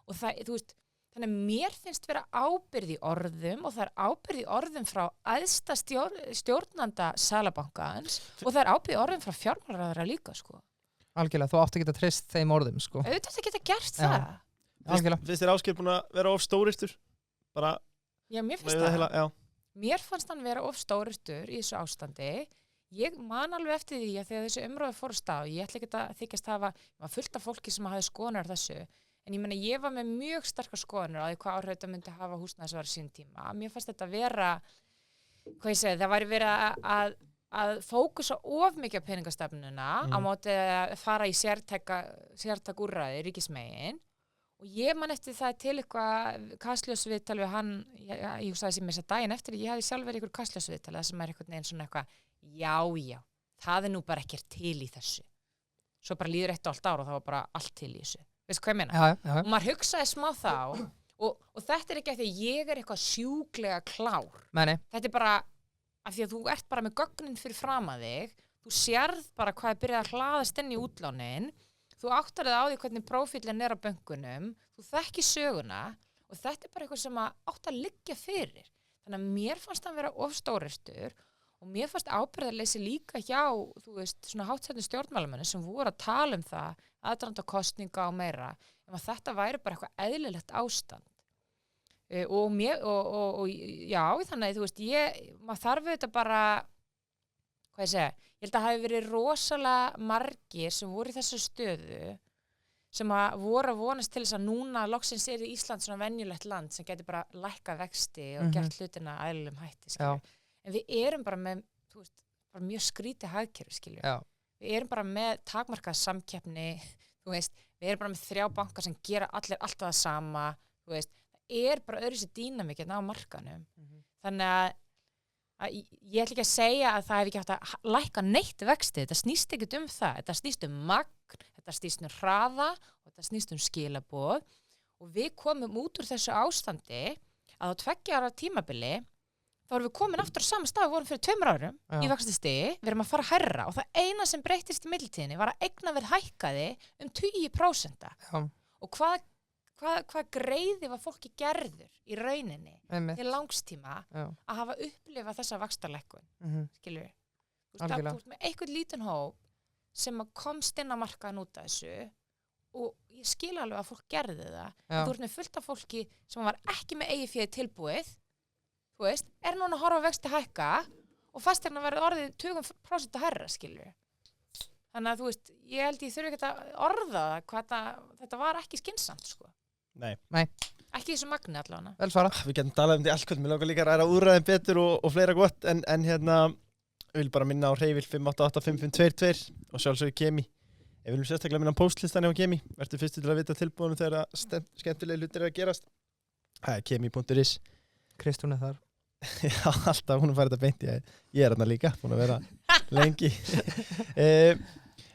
og það, þú veist, Þannig að mér finnst vera ábyrgð í orðum og það er ábyrgð í orðum frá æðsta stjórnanda Seðlabankans og það er ábyrgð í orðum frá fjármálaráðherra líka, sko. Algjörlega, þú átt að geta treyst þeim orðum, sko. Auðvitað það geta gert Já. það. Algjörlega. Finnst þér Ásgeir búin að vera of stóristur? Bara, Já, mér með finnst það það. heila, já. Mér fannst hann vera of stóristur í þessu ástandi. Ég man alveg eftir því að þegar þessi umræða fór á stað, ég ætla ekki að þykjast hafa, var fullt af fólki sem hafði skoðanir á þessu, en ég meina ég var með mjög sterkar skoðanir á því hvað áhrif þetta myndi hafa húsnæðisverð sín tíma. Mér fannst þetta vera, hvað ég segi, það væri verið að fókusa of mikið á peningastefnuna á móti að fara í sértæk úrræði ríkismegin. Og ég man eftir það til eitthvað kastljósviðtal við hann, ég hugsaði sem þess að daginn eftir, ég hefði sjálf verið ykkur kastljósviðtal, það sem er einhvern veginn svona eitthvað, já, það er nú bara ekkert til í þessu. Svo bara líður 1 og hálft ár og það var bara allt til í þessu. Veistu hvað ég meina? Já. Og maður hugsaði smá þá, og þetta er ekki að því að ég er eitthvað sjúklega klár. Nei. Þetta er bara, af því að þú ert bara með gögnin fyrir fram að þig, þú sérð bara hvað er byrjað að hlaðast inn í útlánin, þú áttar þig á því hvernig prófílinn er á bönkunum, þú þekkir söguna og þetta er bara eitthvað sem átt að liggja fyrir. Þannig að mér fannst það vera of stóristur og mér fannst ábyrgðarleysi líka hjá, þú veist, svona hátsettum stjórnmálamenni sem voru að tala um það, aðdraganda kosninga og meira, um að þetta væri bara eitthvað eðlilegt ástand. Og já, þannig að þú veist, maður þarf auðvitað bara, hvað ég segja, ég held að hafi verið rosalega margir sem voru í þessu stöðu sem voru að vonast til þess að núna loksins er Ísland svona venjulegt land sem getur bara lækkað vexti og gert hlutina aðlilegum hætti, skilju. En við erum bara með, þú veist, bara mjög skrítið hagkerfi, skilju. Já. Við erum bara með takmarkað samkeppni, þú veist, við erum bara með 3 bankar sem gera allir alltaf það sama, þú veist, það er bara öðru sér dýnamík á markanum. Þannig að ég ætla ekki að segja að það hef ekki átt að lækka neitt vexti, þetta snýst ekkert um það, þetta snýst um magn, þetta snýst um hraða og þetta snýst um skilaboð og við komum út úr þessu ástandi að á 2 ára tímabili þá erum við komin aftur á sama stað við vorum fyrir 2 árum í vaxtastigi, við erum að fara hærra og það eina sem breyttist í millitíðinni var að eignaverð hækkaði um 20%. Já. Og hvað greiði var fólki gerður í rauninni til langstíma að hafa upplifað þessa vaxtalækkun, skilur við. Þú veist með einhvern lítinn hóp sem komst inn á markaðan út af þessu og ég skil alveg að fólk gerði það. En þú ert með fullt af fólki sem var ekki með eigið féð tilbúið, þú veist, er núna að horfa vexti hækka og fasteigna verið orðið 20% hærra, skilur við. Þannig að þú veist, ég held ég þurfi ekki að orða hvað þetta var ekki skynsamt, sko. Nei. Ekki þessu magni allavega. Vel svara. Við getum talað um því allt kvöld, mér langar líka að ræða úrræðin betur og fleira gott, en hérna, ég vil bara minna á Hreyfil 5885522 og sjálfsögur Kemi. Ég viljum sérstaklega minna á postlistan hjá Kemi, verður fyrstu til að vita tilbúinu þegar skemmtilega hlutir að gerast. Það er kemi.is. Kristún er þar. Já, alltaf, hún er farið að beint, ég er þarna líka, búin að vera lengi.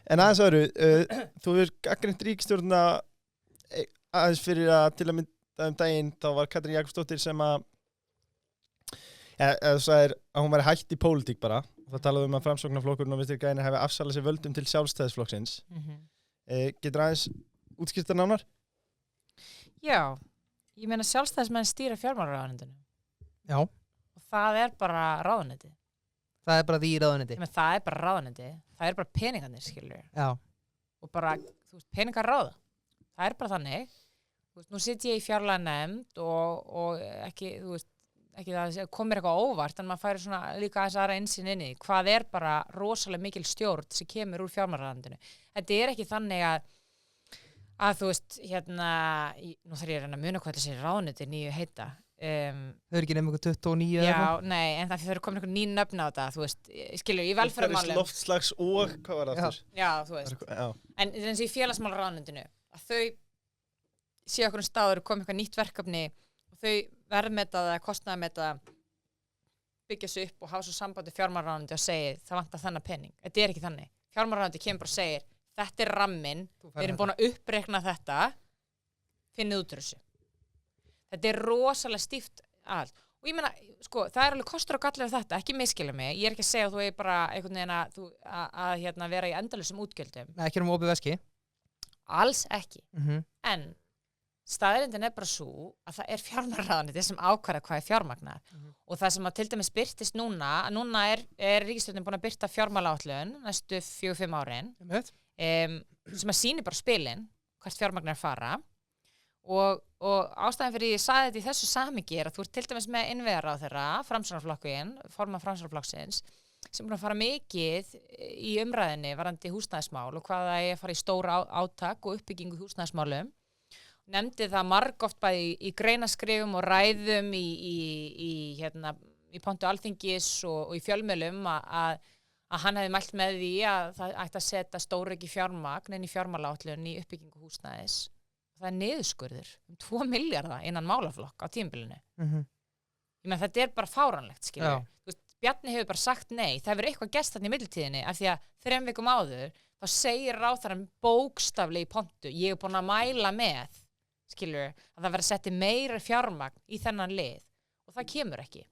En aðeins öðru, þú hefur gagnrýnt ríkisstjórnina aðeins fyrir að til að mynda daginn, þá var Katrín Jakobsdóttir sem að sagði að hún væri hætt í pólitík bara. Það talaði að Framsóknarflokkurinn og Vinstri grænir hafi afsalað sér völdum til Sjálfstæðisflokksins. Getur aðeins útskýrt það nánar? Já, ég meina Sjálfstæðismenn stýra fjármálaráðuneytinu. Já. Og það er bara ráðuneyti. Það er bara því ráðuneyti. Það er bara ráðuneyti. Það er bara peningarnir, skilur. Já. Og bara, þú veist, peningar ráða. Það er bara þannig. Þú veist, nú sitt ég í fjárlaganefnd og ekki, þú veist, ekki það komir eitthvað óvart, en maður færi svona líka aðeins aðra innsýn inni. Hvað er bara rosalega mikil stjórn sem kemur úr fjármálaráðuneytinu. Þetta er ekki þannig að þú veist, hérna, nú þarf ég að reyna að muna hvað þessi ráðuneyti nýju heita. Þau eru ekki nefnum eitthvað 29 eða Já, nei, en það fyrir komin eitthvað ný nöfn á þetta, þú veist, skilur, í velferðarmálum. Loftslags og, hvað var það aftur? Já, þú veist. En eins og í félagsmálaráðuneytinu, að þau séu okkur staður komið eitthvað nýtt verkefni og þau verðmeta það, kostnaðarmeta byggja sig upp og hafa svo sambandi fjármálaráðuneyti og segir það vantar þennan pening. Þetta er ekki þannig. Fjármálaráðuneyti kemur bara og segir þetta er ramminn, við erum búin að uppreikna þetta, finnið út úr þessu. Þetta er rosalega stíft allt. Og ég meina, sko, það er alveg kostur og gallir af þetta, ekki miskilja mig. Ég er ekki að segja að þú er bara einhvern veginn að vera í endalausum útgjöldum. Nei, ekki opið veski. Alls ekki. En staðreyndin bara svo að það fjármálaráðuneytið sem ákvarðar hvað fjármagnað og það sem að til dæmis birtist núna ríkisstjórnin búin að birta fjármálaáætlun næstu 4-5 árin sem að sýni bara spilin hvert fjármagnað fara og ástæðan fyrir ég sagði þetta í þessu samhengi að þú ert til dæmis með innviðaráðherra Framsóknarflokkurinn, formann Framsóknarflokksins sem búin að fara mikið í umræðinni varðandi húsnæðismál og hvað það að fara í stóra átak og uppbyggingu húsnæðismálum. Nefndi það margoft bæði í greinaskrifum og ræðum í pontu Alþingis og í fjölmiðlum að hann hefði mælt með því að það ætti að setja stórauki fjármagn inn í fjármálaáætlun í uppbyggingu húsnæðis. Það niðurskurður 2 milljarða innan málaflokk á tímabilinu. Ég meina þetta bara fáránlegt, skilur. Þú veist, Bjarni hefur bara sagt nei, það hefur eitthvað gerst þarna í millitíðinni af því að 3 vikum áður þá segir ráðherrann bókstaflega í pontu, ég er búin að mæla með, skilur, að það verði að setja meira fjármagn í þennan lið og það kemur ekki.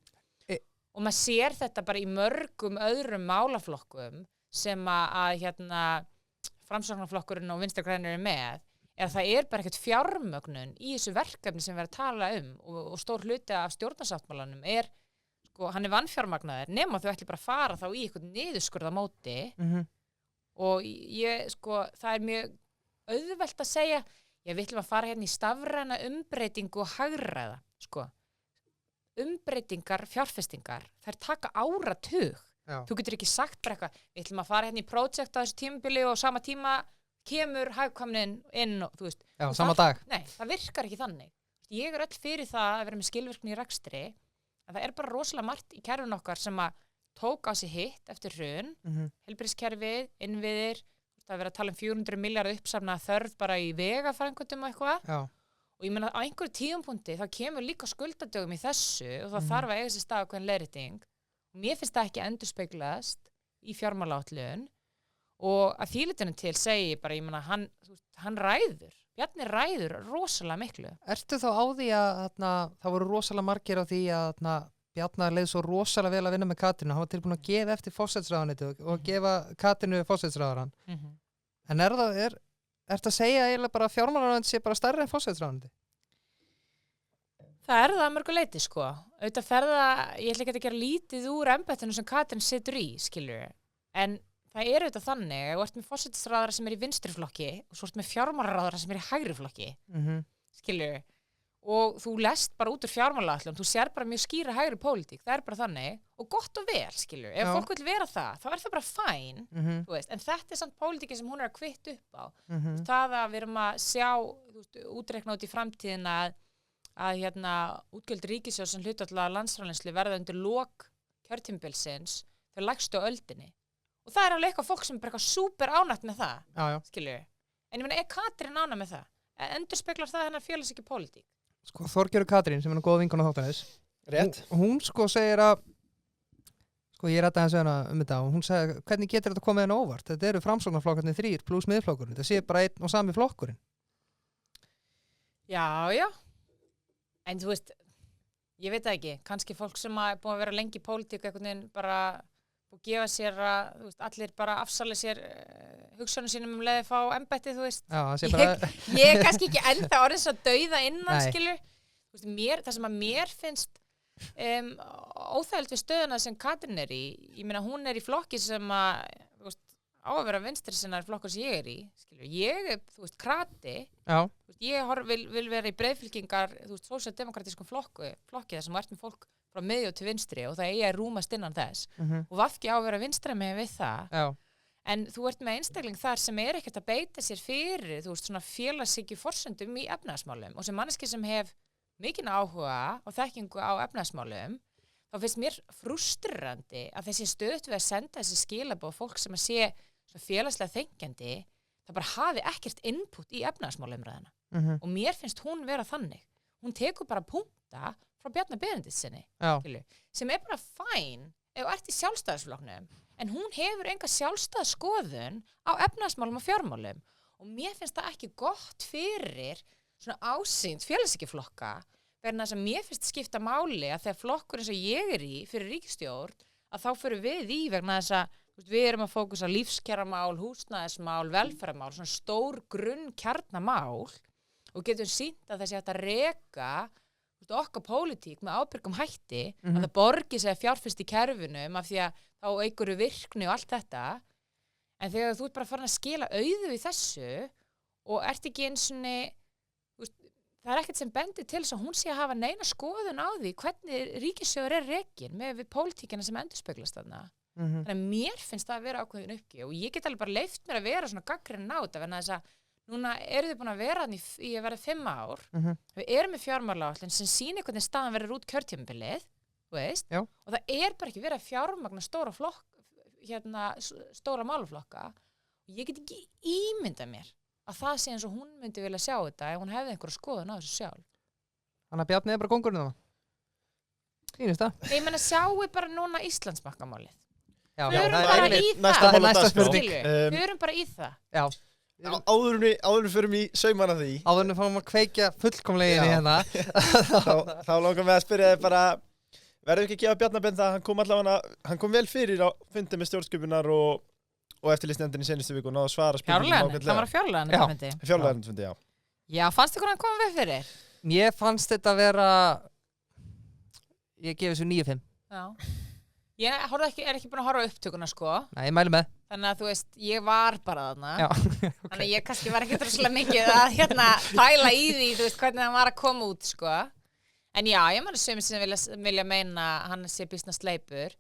Og maður sér þetta bara í mörgum öðrum málaflokkum sem að Framsóknarflokkurinn og Vinstri grænir með, það bara ekkert fjármögnun í þessu verkefni sem við erum að tala og stór hluti af stjórnarsáttmálanum hann vanfjármagnaður nema þau ætli bara að fara þá í eitthvað niðurskurð á móti og það mjög auðvelt að segja við ætlum að fara í stafræna umbreytingu og hagræða umbreytingar, fjárfestingar þær taka áratug. Þú getur ekki sagt bara eitthvað, við ætlum að fara í projekt á þessu tímabili og sama tíma kemur hagkvæmnin inn og þú veist. Já, sama dag. Nei, það virkar ekki þannig. Ég öll fyrir það að vera með skilvirkni í rekstri, en það bara rosalega margt í kerfin okkar sem að tók á sig hitt eftir hrun, heilbrigðiskerfið, innviðir, það verið að tala 400 milljarða uppsafna þörf bara í vegaframkvæmdum og eitthvað. Já. Og ég meina á einhverju tímapunkti þá kemur líka skuldadögum í þessu og það þarf að eiga sér stað ákveðin leiðrétting. Mér finnst það ekki endurspeglast í fjármálaáætlun og að þýlitinu til segi bara, ég meina, hann ræður, Bjarni ræður rosalega miklu. Ertu þá á því að það voru rosalega margir á því að Bjarni leið svo rosalega vel að vinna með Katrínu, hann var tilbúin að gefa eftir forsætisráðuneytið og gefa Katrínu forsætisráðurann. En ertu að segja eiginlega bara að fjármálaráðuneytið sé bara stærri en forsætisráðuneytið? Það það að mörgu leyti, sko. Auðvitað ég ætla ekki að gera lítið úr embættinu sem Katrín situr í, skilur. En það auðvitað þannig að þú ert með forsætisráðara sem í vinstri flokki og svo ert með fjármálaráðara sem í hægri flokki, skilur. Og þú lest bara út úr fjármálaáætlun, þú sér bara mjög skýra hægri pólitík, það bara þannig, og gott og vel, skilur. Ef fólk vil vera það, þá það bara fæn, þú veist. En þetta samt pólitíkin sem hún að kvitt upp á. Það að við erum að sjá, útreikna út í framtíðina að útgjöld ríkissjóðs sem hlutfall af landsframleiðslu verða undir lok kjörtímabilsins þau lægstu á öldinni. Og það alveg eitthvað fólk sem bara súper ánægt með það, skilur. En ég meina, Katrín ánægt með það? Endurspeglar það hennar félagshyggju pólitík? Sko, Þorgerður Katrín, sem góð vinkona þáttarins. Rétt. Hún segir að, ég ræddi aðeins við hana þetta og hún sagði, hvernig getur þetta komið henni óvart? Þetta eru framsóknarflokkarnir 3 pluss miðflokkurinn. Þetta sé bara einn og sami flokkurinn. Já. En þú veist, ég veit það ekki. Kannski fólk sem er búin að vera lengi í pólitík einhvern veginn bara og gefa sér að, þú veist, allir bara afsali sér hugsunum sínum leiði fá embætti, þú veist. Já, það sé bara... Ég kannski ekki enda orðið svo dauða innan, skilur. Þú veist, það sem að mér finnst óþægild við stöðuna sem Katrín í, ég meina hún í flokki sem að, þú veist, á að vera vinstri sinnar flokkur sem ég í, skilur. Ég þú veist, krati. Já. Þú veist, ég vil vera í breiðfylkingar, þú veist, sósíaldemókratískum flokki þar sem ert með fólk frá miðju til vinstri og það að rúmast innan þess og VG á að vera vinstra með við það. Já. En þú ert með einstakling þar sem ekkert að beita sér fyrir, þú veist, svona félagshyggju forsendum í efnahagsmálum og sem manneski sem hef mikinn áhuga og þekkingu á efnahagsmálum, þá finnst mér frústrerandi að þessi stöðugt við að senda þessi skilaboð fólk sem að sé svona félagslega þengjandi, það bara hafi ekkert input í efnahagsmálumræðina. Og mér finnst hún vera þannig. Hún tekur bara punkta frá Bjarna Benediktssyni, sem bara fæn ef þú ert í sjálfstæðisflokknum, en hún hefur enga sjálfstæða skoðun á efnahagsmálum og fjármálum og mér finnst það ekki gott fyrir svona ásýnd félagshyggjuflokka vegna þess að mér finnst skipta máli að þegar flokkur eins og ég í fyrir ríkisstjórn að þá fyrir við í vegna þess að við erum að fókusa á lífskjaramál, húsnæðismál, velferðarmál, svona stór grunn kjarnamál og getum sýnt að þessi hægt að reka okkar pólitík með ábyrgum hætti að það borgi sig að fjárfesta í kerfinum af því að þá einhverju virkni og allt þetta en þegar þú ert bara farin að skila auðu í þessu og ert ekki einsunni það er ekkert sem bendir til þess að hún sé að hafa neina skoðun á því hvernig ríkissjóður rekin með við pólitíkina sem endurspeglast þarna þannig að mér finnst það að vera ákveðin uppgi og ég get alveg bara leyft mér að vera svona gagnrýnin á þetta vegna þess að núna eru þið búin að vera þannig í að vera 5 ár. Við erum með fjármálaáætlun sem sýnir hvernig staðan verður út kjörtímabilið, þú veist, og það er bara ekki verið að fjármagna stóra málaflokka. Og ég get ekki ímyndað mér að það sé eins og hún myndi vilja sjá þetta ef hún hefði einhverja skoðun á þessu sjálf. Þannig að Bjarni bara kóngurinn það. Sýnist það? Ég meina sjáu bara núna Íslandsbankamálið. Förum bara í það. Já. Áður við förum í saumana því Áður við fáum að kveikja fullkomlegin í hérna þá langar við að spyrja þig bara verður ekki að gefa Bjarnabend það hann kom vel fyrir á fundi með stjórnskipunar og eftirlitsnefndin í senustu viku og náðu að svara spurningum ágætlega. Það var fjárlaganefndi, já. Já, fannst ykkur hann koma vel fyrir? Mér fannst þetta að vera ég gefi þessu 9-5. Já. Ég er ekki búin að horfa á upptökuna sko. Nei, ég mæli með. Þannig að þú veist, ég var bara þarna. Já, okay. Þannig að ég kannski var ekki droslega mikið að pæla í því, þú veist, hvernig hann var að koma út sko. En já, ég maður sem vilja meina hann sé býsna sleipur.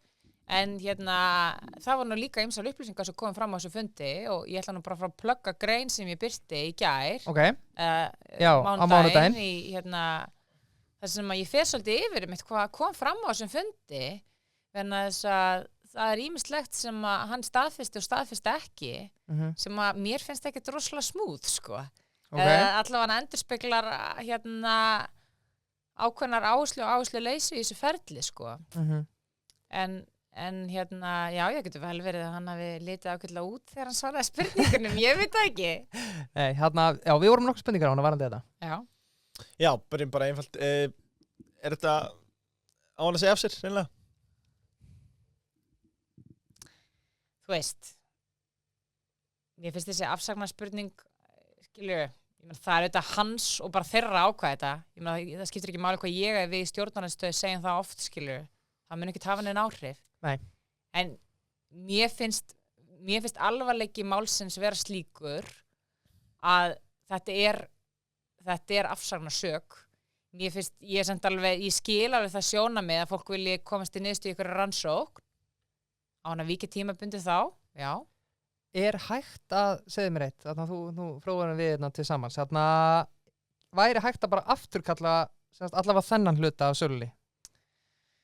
En það var nú líka ýmsar upplýsingar sem komum fram á þessu fundi og ég ætla nú bara að fara að plugga grein sem ég birti í gær. Okay. Já, á mánudaginn. Það sem að ég fer svolítið yfir hvað kom fram á þessum fundi. Þannig að það er ýmislegt sem að hann staðfesti og staðfesti ekki sem að mér finnst ekki droslega smúð sko. Allavega hann endurspeglar ákveðnar áherslu leysi í þessu ferli sko. En já, ég getur vel verið að hann hafi litið ákveðlega út þegar hann svaraði spurningunum, ég veit það ekki. Nei, já, við vorum nokkuð spurningar á hann að varandi þetta. Já, bara einfalt. Er þetta á hann að segja af sér, reynilega? Þú veist, ég finnst þessi afsagnarspurning, skilju, það er auðvitað hans og bara þeirra ákvæða þetta. Það skiptir ekki máli hvað ég við í stjórnarandstöðu segjum það oft, skilju. Það mun ekki hafa neinn áhrif. Nei. En mér finnst alvarleiki málsins vera slíkur að þetta er afsagnarsök. Ég skil alveg það sjónarmið að fólk vilji komast í niðurstöðu í einhverja rannsókn. Á hann að víkja tímabundi þá, já. Er hægt að, segðu mér eitt, að þú fróðar við hérna til samans, væri hægt að bara afturkalla allavega þennan hluta af sölunni?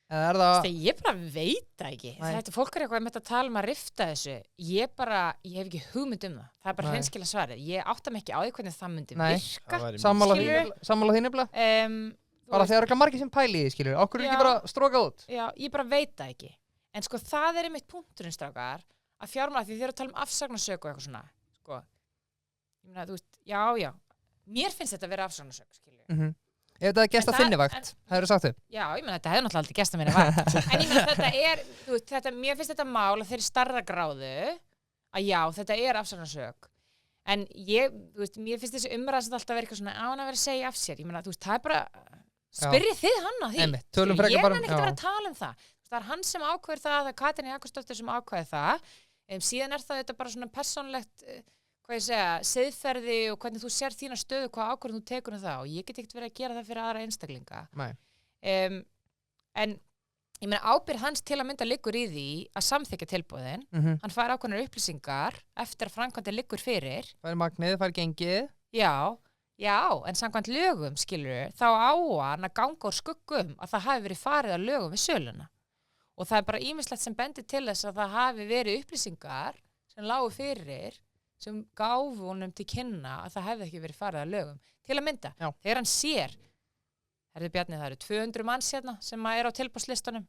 Eða er það... Ég bara veit það ekki. Þetta fólk er eitthvað með að tala um að rifta þessu. Ég hef ekki hugmynd um það. Það er bara hreinskilja svarið. Ég átta mig ekki á því hvernig það myndi virka. Sammála þín nefnilega? Bara þegar ekki margir sem pæli í því, skilur. Okkur er ekki bara strókað út? Já, ég bara veit það ekki. En sko það er einmitt punkturinn strákar að fjármála því þeir eru að tala um afsagnarsök og eitthvað svona sko. Ég meina þú veist, já mér finnst þetta að vera afsagnarsök skilju. Ef þetta er gesta þinnivakt, það eru sagt þau? Já, ég meina þetta hefur náttúrulega aldrei gesta minni vakt en ég meina þetta er, þú veist, mér finnst þetta mál að þeir eru starra gráðu að já, þetta er afsagnarsök en þú veist, mér finnst þessi umræða sem alltaf verið eitthvað svona án að vera að segja af sér ég meina, þú veist, það er bara spyrjið þið hann að því ég menn ekki að vera að tala um það það er hann sem ákveður það er Katrín Jakobsdóttir sem ákveður það síðan er það þetta bara svona persónlegt hvað ég segja, siðferði og hvernig þú sér þína stöðu, hvað ákveður þú tekur um það og ég get ekkert verið að gera það fyrir aðra einstaklinga en ég meina ábyrgð hans til að mynda liggur í því að samþykkja tilboðin hann fær ákveðnar upplýsingar eftir að framkvæmdin liggur fyrir fær magnið, fær gengið Já, en samkvæmt lögum, skilur, þá á hann að ganga úr skuggum að það hafi verið farið að lögum við söluna. Og það er bara ýmislegt sem bendir til þess að það hafi verið upplýsingar sem lágu fyrir, sem gáfu honum til kynna að það hefði ekki verið farið að lögum. Til að mynda, þegar hann sér, herðu Bjarni, það eru 200 manns hérna sem er á tilboðslistanum.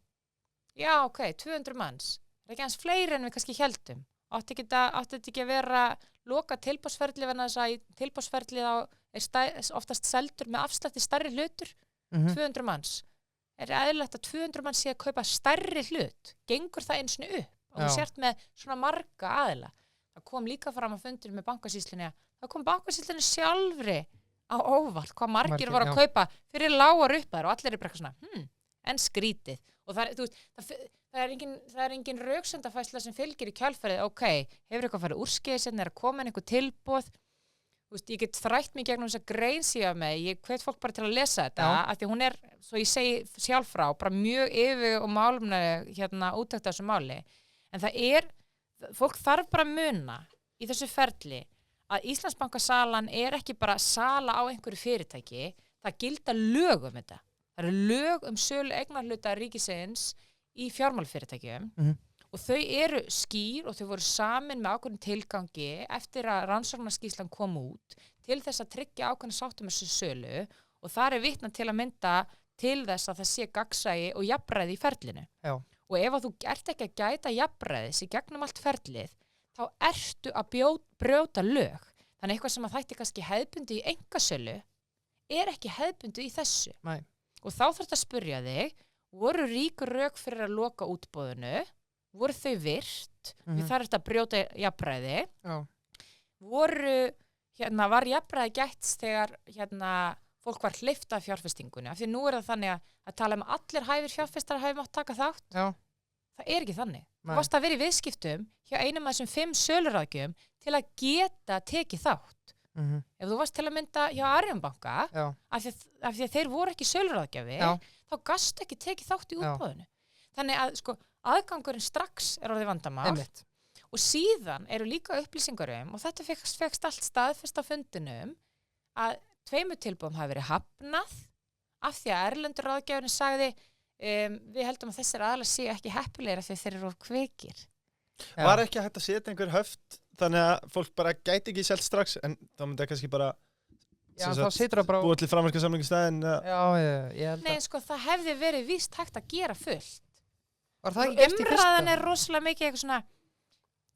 Já, ok, 200 manns. Það er ekki hans fleiri en við kannski héldum. Átti þetta ekki að vera loka tilboðsferli vegna þess að í tilboðsferli þá er oftast seldur með afslætti stærri hlutur 200 manns er eðlilegt að 200 manns sé að kaupa stærri hlut gengur það eins og upp og þú sért með svona marga aðila það kom líka fram að fundur með bankasýslunni það kom bankasýslunni sjálfri á óvart hvað margir Margir, voru að já. kaupa fyrir lágar upphæðir og allir bara eitthvað svona, en skrítið. Og það er engin röksendafæsla sem fylgir í kjálfarið, ok, hefur eitthvað farið úrskeiðis, er að koma einhver tilboð, ég get þrætt mig gegnum þessa grein síðan með, ég hvet fólk bara til að lesa þetta, af því hún er, svo ég segi sjálf frá, bara mjög yfir og málumlega úttekt af þessu máli, en fólk þarf bara að muna í þessu ferli að Íslandsbankasalan er ekki bara sala á einhverju fyrirtæki, það gilda lög um þetta. Það eru lög sölu eignarhluta ríkisins í fjármálafyrirtækjum og þau eru skýr og þau voru samin með ákveðnum tilgangi eftir að rannsóknarskýrslan kom út til þess að tryggja ákveðna sáttum þessu sölu og þar er vitnað til að mynda til þess að það sé gagnsæi og jafnræði í ferlinu. Já. Og ef að þú ert ekki að gæta jafnræðis í gegnum allt ferlið, þá ertu að brjóta lög. Þannig eitthvað sem að þætti kannski hefðbundi í einkasölu er ekki hefðbundi í þessu. Nei. Og þá þarf þetta að spyrja þig, voru rík rök fyrir að loka útboðinu? Voru þau virt? Við þarf þetta að brjóta jafnræði. Já. Var jafnræði gætt þegar fólk var hleypt af fjárfestingunni? Af því nú er það þannig að tala um allir hæfir fjárfestar hafi mátt taka þátt. Já. Það er ekki þannig. Nei. Þú varst að vera í viðskiptum hjá einum af þessum 5 söluráðgjöfum til að geta tekið þátt. Ef þú varst til að mynda hjá Arionbanka, af því að þeir voru ekki söluráðgjafi, þá gastu ekki tekið þátt í útboðinu. Þannig að aðgangurinn strax er orðið vandamál. Einmitt. Og síðan eru líka upplýsingar og þetta fekst allt staðfest á fundinum, að 2 tilboðum hafi verið hafnað af því að erlendur ráðgjafurinn sagði við heldum að þessir aðalar séu ekki heppilegir því þeir eru of kveikir. Já. Var ekki hægt að setja einhver höft þannig að fólk bara gæti ekki selt strax en þá myndi það kannski bara búið til framverkarsamling í staðinn? Já, ég held að... Nei, það hefði verið víst hægt að gera fullt. Var það ekki gert í fyrsta? Umræðan er rosalega mikið eitthvað svona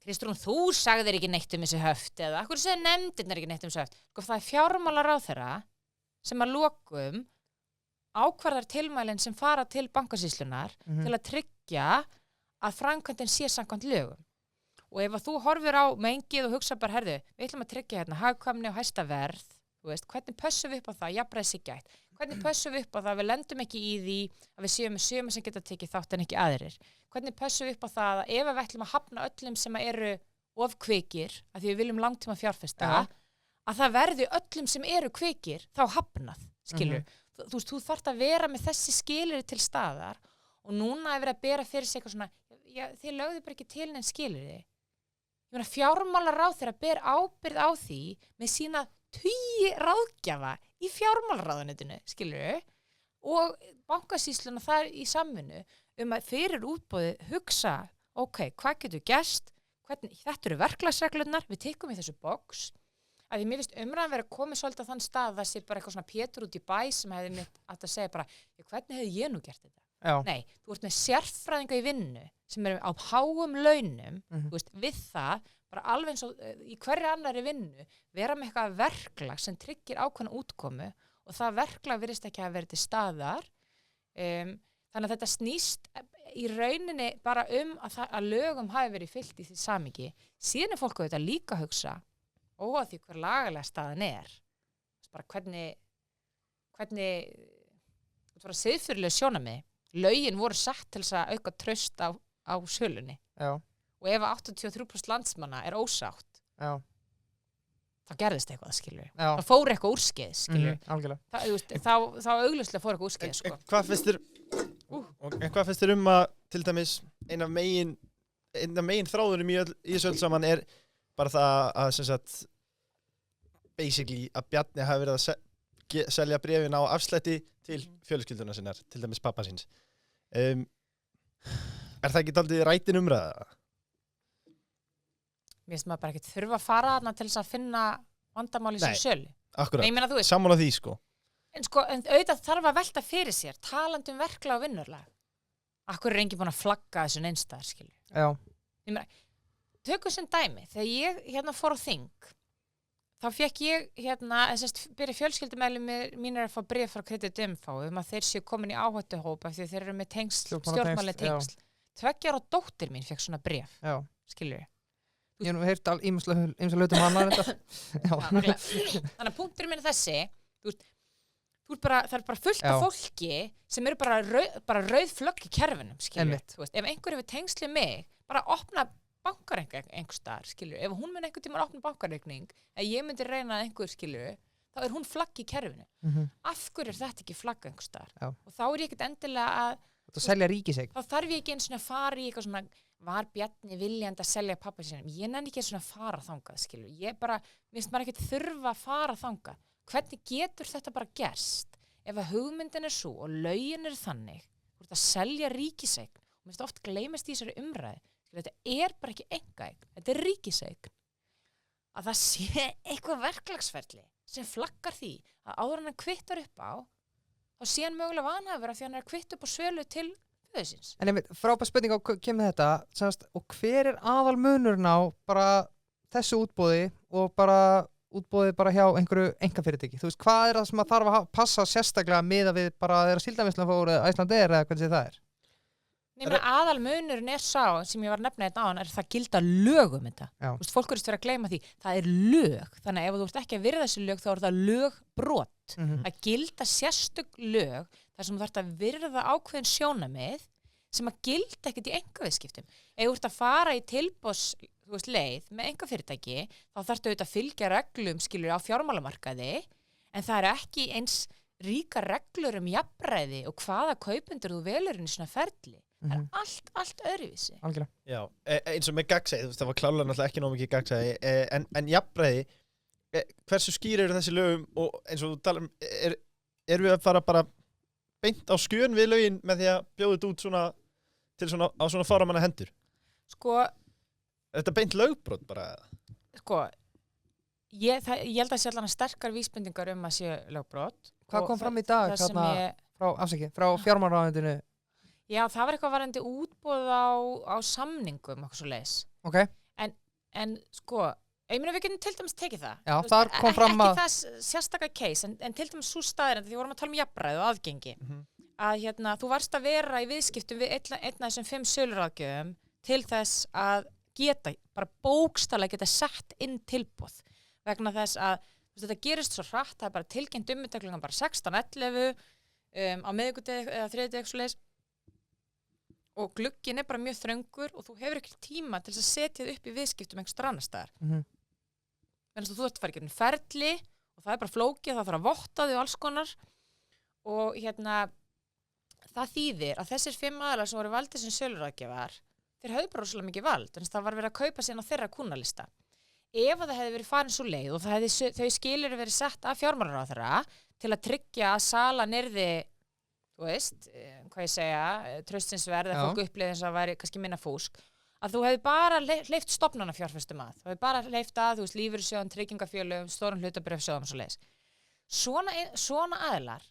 Kristrún, þú sagðir ekki neitt þessi höft eða akkur segir nefndin ekki neitt þessi höft. Það er fjármálaráðherra sem að lokum ákvarðar tilmælin sem fara til bankasýslunar til að tryggja að framkvæmdin sé samkvæmt lögum. Og ef að þú horfir á mengið og hugsa bara, herðu, við ætlum að tryggja hagkvæmni og hæsta verð, hvernig pössum við upp á það, jafnræði sig gætt, hvernig pössum við upp á það að við lendum ekki í því að við séum með sömu sem geta tekið þátt en ekki aðrir, hvernig pössum við upp á það að ef við ætlum að hafna öllum sem eru of kvikir, að því við viljum langtíma fjárfesta, að það verði öllum sem eru kvikir þá hafnað, skilur. Þú þarft að vera með þessi skilyrði til staðar og núna er verið að bera fyrir sig eitthvað svona, þið lögðu bara ekki til neinn skilyrði. Ég meina fjármálaráðherra ber ábyrgð á því með sína 10 ráðgjafa í fjármálaráðuneytinu, skilurðu, og bankasýsluna þar í samvinnu að fyrir útboðið hugsa, ok, hvað getur gerst, þetta eru verklagsreglurnar, við tekum í þessu box, að því mér finnst umræðan verið að koma svolítið á þann stað að það sé bara eitthvað svona Pétur út í bæ sem hefði mitt að segja bara, hvernig hefði ég nú gert þetta? Já. Nei, þú ert með sérfræðinga í vinnu sem eru á háum launum, við það, bara alveg eins og í hverju annari vinnu, vera með eitthvað verklag sem tryggir ákveðna útkomu og það verklag virðist ekki að vera til staðar. Þannig að þetta snýst í rauninni bara að lögum hafi verið fylgt í því samhengi. Síðan er fólk að þetta líka hugsa að því hver lagalega staðan er. Bara hvernig þetta var siðferðilega sjónarmið. Lögin voru sett til þess að auka traust á sölunni. Já. Og ef 83% landsmanna er ósátt, þá gerðist eitthvað, skilur. Það fór eitthvað úrskeiðis, skilur. Algjörlega. Þá augljóslega fór eitthvað úrskeiðis, sko. Hvað finnst þér að til dæmis einn af megin þráðunum í þessu öll saman er bara það að sem sagt basically að Bjarni hafi verið að selja bréfin á afslætti til fjölskylduna sinnar, til dæmis pappa síns. Er það ekki dálítið rætin umræða? Mér finnst maður bara ekkert þurfa að fara þarna til þess að finna vandamál í sem sölu. Akkurat, ég meina, þú veist, sammála því, sko. En auðvitað þarf að velta fyrir sér, talandi um verklag og vinnurlag. Akkur er enginn búin að flagga þessu neinstaðar, skilju. Já. Ég meina, tökum sem dæmi, þegar ég fór á þing, þá fekk ég byrja fjölskyldumæli mínir að fá bréf frá Kredit-Info að þeir séu komin í áhættuhóp af því þeir eru með stjórnmálaleg tengsl. 2 ára dóttir mín fekk svona bréf, skilur. Ég hef heyrt ýmsa hlutum hana þetta. Þannig að punkturinn minn er þessi, það er bara fullt af fólki sem eru bara rauð flögg í kerfinum, skilur. Þú veist, ef einhver hefur tengsli mig, bara opna bankareikning einhver staðar, skilur. Ef hún mun einhver tíma opna bankareikning, ef ég myndi reyna einhver, skilur, þá er hún flagg í kerfinu. Af hverju er þetta ekki flagg einhver staðar? Og þá er ég ekkert endilega að Þú selja ríkiseign. Þá þarf ég ekki eins og að fara í eitthvað svona var Bjarni viljandi að selja pappa sínum. Ég nenni ekki svona að fara þangað, skilur. Ég bara, minnst maður ekkert þurfa að fara þangað. Hvernig getur þetta bara gerst? Ef að hugmyndin er svo og lögin er þannig, þú ert að selja ríkiseign, og minnst oft gleymast í þessari umræði, skilur, þetta er bara ekki einkaeign, þetta er ríkiseign. Að það sé eitthvað verklagsferli sem flaggar því að áður en hann kvittar upp á, þá sé hann mögulega vanhæfur af því hann er að kvitta upp á sölu til föðusins. En einmitt, frábær spurning á kemur þetta, semast, og hver er aðal munurinn á bara þessu útboði og bara útboði bara hjá einhverju einkafyrirtæki? Þú veist, hvað er það sem að þarf að passa sérstaklega miða við bara þeirra Síldarvinnslan fór Icelandair eða hvernig það er? Nefna aðal munurinn er sá sem ég var að nefna þetta áðan er það gilda lög þetta. Þú veist, fólk verðist vera að gleyma því. Það er lög. Þannig að ef þú ert ekki að virða þessi lög þá er það lögbrot. Að gilda sérstök lög þar sem þú þarft að virða ákveðin sjónamið sem að gilda ekkert í einkaviðskiptum. Ef þú ert að fara í tilboðsleið með einkafyrirtæki þá þarftu auðvitað að fylgja reglum skilur á fjármálamarkaði en það er ekki eins ríka reglur jafnræði og hvaða kaupendur þú velur inn í svona ferli. Það er allt öðruvísi. Algjörlega. Já, eins og með gagnsæði, það var klárlega náttúrulega ekki nóg mikið gagnsæði, en jafnræði, hversu skýr eru þessi lögum og eins og þú talar erum við að fara bara beint á skjön við lögin með því að bjóða þetta út svona, til svona, á svona fáramanna hendur? Sko, er þetta beint lögbrot bara? Sko, ég held að sé allan sterkar vísbendingar að sé lögbrot. Hvað kom fram í dag frá fjármálaráðuneytinu? Já, það var eitthvað varandi útboð á samningum eitthvað svo leis. Ok. En sko, ég meina við getum til dæmis tekið það. Já, þar kom fram að... Ekki það sérstaka case, en til dæmis svo staðirinn, því við vorum að tala jafnræði og aðgengi, að þú varst að vera í viðskiptum við einn af þessum 5 söluráðgjöfum til þess að geta, bara bókstaflega geta sett inn tilboð. Vegna þess að þetta gerist svo hratt, það er bara tilkynnt umuttaklingan bara 16:11 á miðvikudegi eða þriðjudegi svo leis. Og glugginn er bara mjög þröngur og þú hefur ekki tíma til að setja þið upp í viðskiptum einhvers annar staðar. Þannig að þú ert að fara í gegnum ferli og það er bara flókið, það þarf að votta þig og alls konar. Og það þýðir að þessir 5 aðilar sem voru valdir sem söluráðgjafar, þeir höfðu bara rosalega mikið vald, þannig að það var verið að kaupa síðan á þeirra kúnnalista. Ef það hefði verið farin svo leið og þau skilyrði verið sett af fjármálaráðherra til að tryggja að salan yrði þú veist, hvað ég segja, traustinsverð eða fólk upplifði eins og það væri kannski minna fúsk, að þú hefði bara hleypt stofnanafjárfestum að. Þú hefði bara hleypt að, þú veist, lífeyrissjóðum, tryggingafélögum, stórum hlutabréfasjóðum og svo leiðis. Svona aðilar,